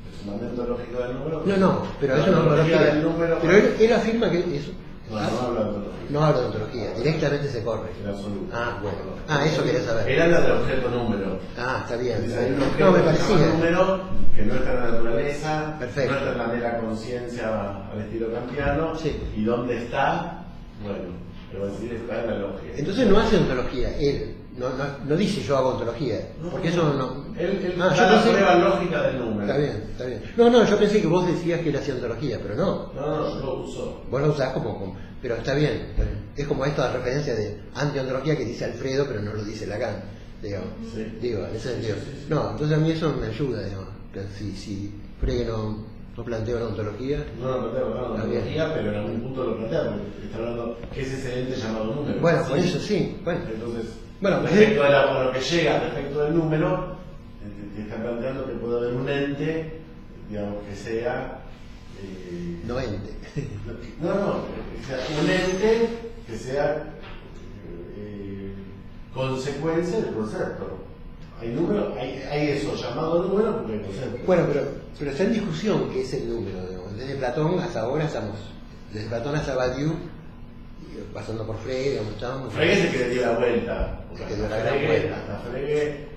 El fundamento lógico del número. No, pero La es una ontología. del número. Pero él afirma que eso. No habla de ontología. No hablo de ontología, directamente se corre. En absoluto. Ah, bueno. Ah, eso quería saber. Él habla del objeto número. Ah, está bien. Entonces, hay un objeto No, me que se llama parecía. número, que no está en la naturaleza, Perfecto. no está en la mera conciencia al estilo kantiano, Sí. y dónde está, bueno, le voy a decir, está en la lógica. Entonces no hace ontología, él. No dice yo hago ontología. Porque eso no. Él Ah, da yo la pensé- prueba lógica del número. Está bien, está bien. No, yo pensé que vos decías que él hacía ontología, pero no. No, yo lo uso. Vos lo usás como. Pero está bien, está bien. Es como esta referencia de antiontología que dice Alfredo, pero no lo dice Lacan, digamos. Sí. Digo, en ese sentido. Sí, sí, sí. No, entonces a mí eso me ayuda, digamos. Que si Frege no plantea una ontología. No lo planteo, no, Está bien. ontología, pero en algún punto lo plantea, porque está hablando que es ese ente llamado número. Bueno, por eso sí. Bueno, Entonces, Bueno, respecto a lo que llega respecto del número, te está planteando que puede haber un ente, digamos, que sea. no ente. No, o sea, un ente que sea consecuencia del concepto. Hay número, hay eso llamado número porque hay concepto. Bueno, pero está en discusión qué es el número, digamos. Desde Platón hasta ahora estamos. Desde Platón hasta Badiou, pasando por Frege, digamos, estamos. Frege es el que le dio la vuelta. El que dio la gran vuelta. Hasta Frege.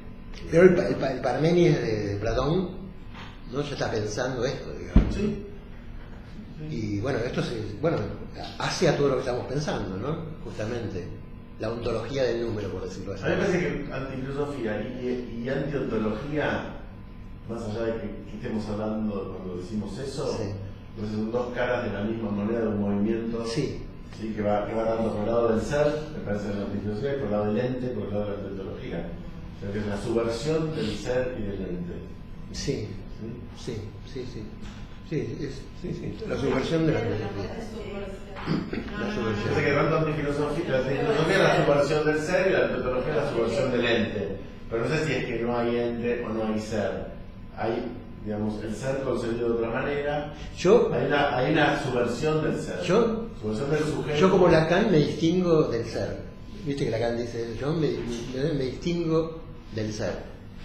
Pero el Parménides de Platón no ya está pensando esto, digamos. Sí. Y bueno, esto hace a todo lo que estamos pensando, ¿no? Justamente. La ontología del número, por decirlo así. A mí me parece que antifilosofía y antiontología, más allá de que estemos hablando cuando decimos eso, Sí. pues son dos caras de la misma moneda de un movimiento Sí. ¿sí? que va dando por el lado del ser, me parece, de la antifilosofía, y por el lado del ente, por el lado de la antiontología. O sea, que es la subversión del ser y del ente. Sí, ¿Sí? sí. La subversión de la filosofía. La Yo sé subversión. que tanto antifilosofía, es la subversión del ser y la antiontología es la subversión del ente. Pero no sé si es que no hay ente o no hay ser. Hay, digamos, el ser concebido de otra manera. Yo, Hay una subversión del ser. Subversión del sujeto. yo como Lacan me distingo del ser. Viste que Lacan dice, yo me distingo del ser.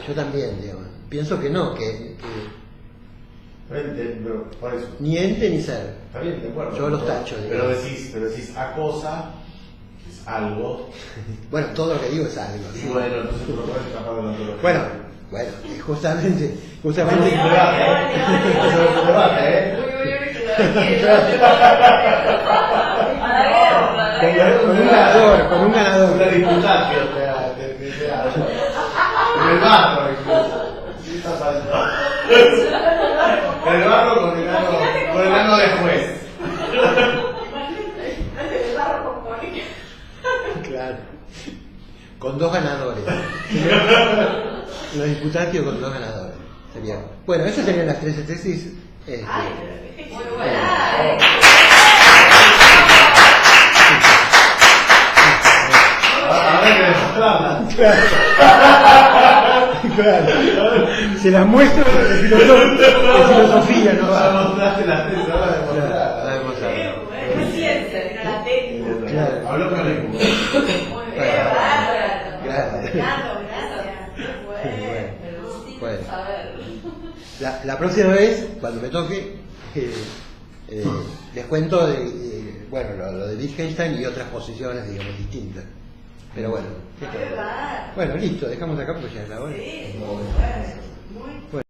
Yo también, digamos. Pienso que no, que Pero por eso. ni ente ni ser. Está bien, de acuerdo. Yo los tacho, Pero digamos. decís a cosa, que es algo. Bueno, todo lo que digo es algo. Y ¿no? bueno, entonces tú no puedes escapar de la ontología. Bueno, justamente. Es un debate, Es un debate, ¿eh? Con un ganador. Una disputatio, en el barro, incluso. ¿Qué está pasando? En el barro con el ano de juez. Claro. Con dos ganadores. Los disputatios con dos ganadores. Sería. Bueno, esas serían las 13 tesis. Muy buena. A ver, demostrarla. Claro. Se las muestro de filosofía, ¿no? Ahora mostraste las tres, ahora Claro, demostrarla. la hemos hablado. Es ciencia, era la técnica. Claro. Habló con el Muy bien, bárbaro. Gracias. Fernando, gracias. Bueno, Bueno. sin saber. La próxima vez, cuando me toque, les cuento bueno, lo de Wittgenstein y otras posiciones, digamos, distintas. Pero bueno. Qué bárbaro. Bueno, listo, dejamos acá porque ya es la hora. Sí, muy bueno. Muy Bueno.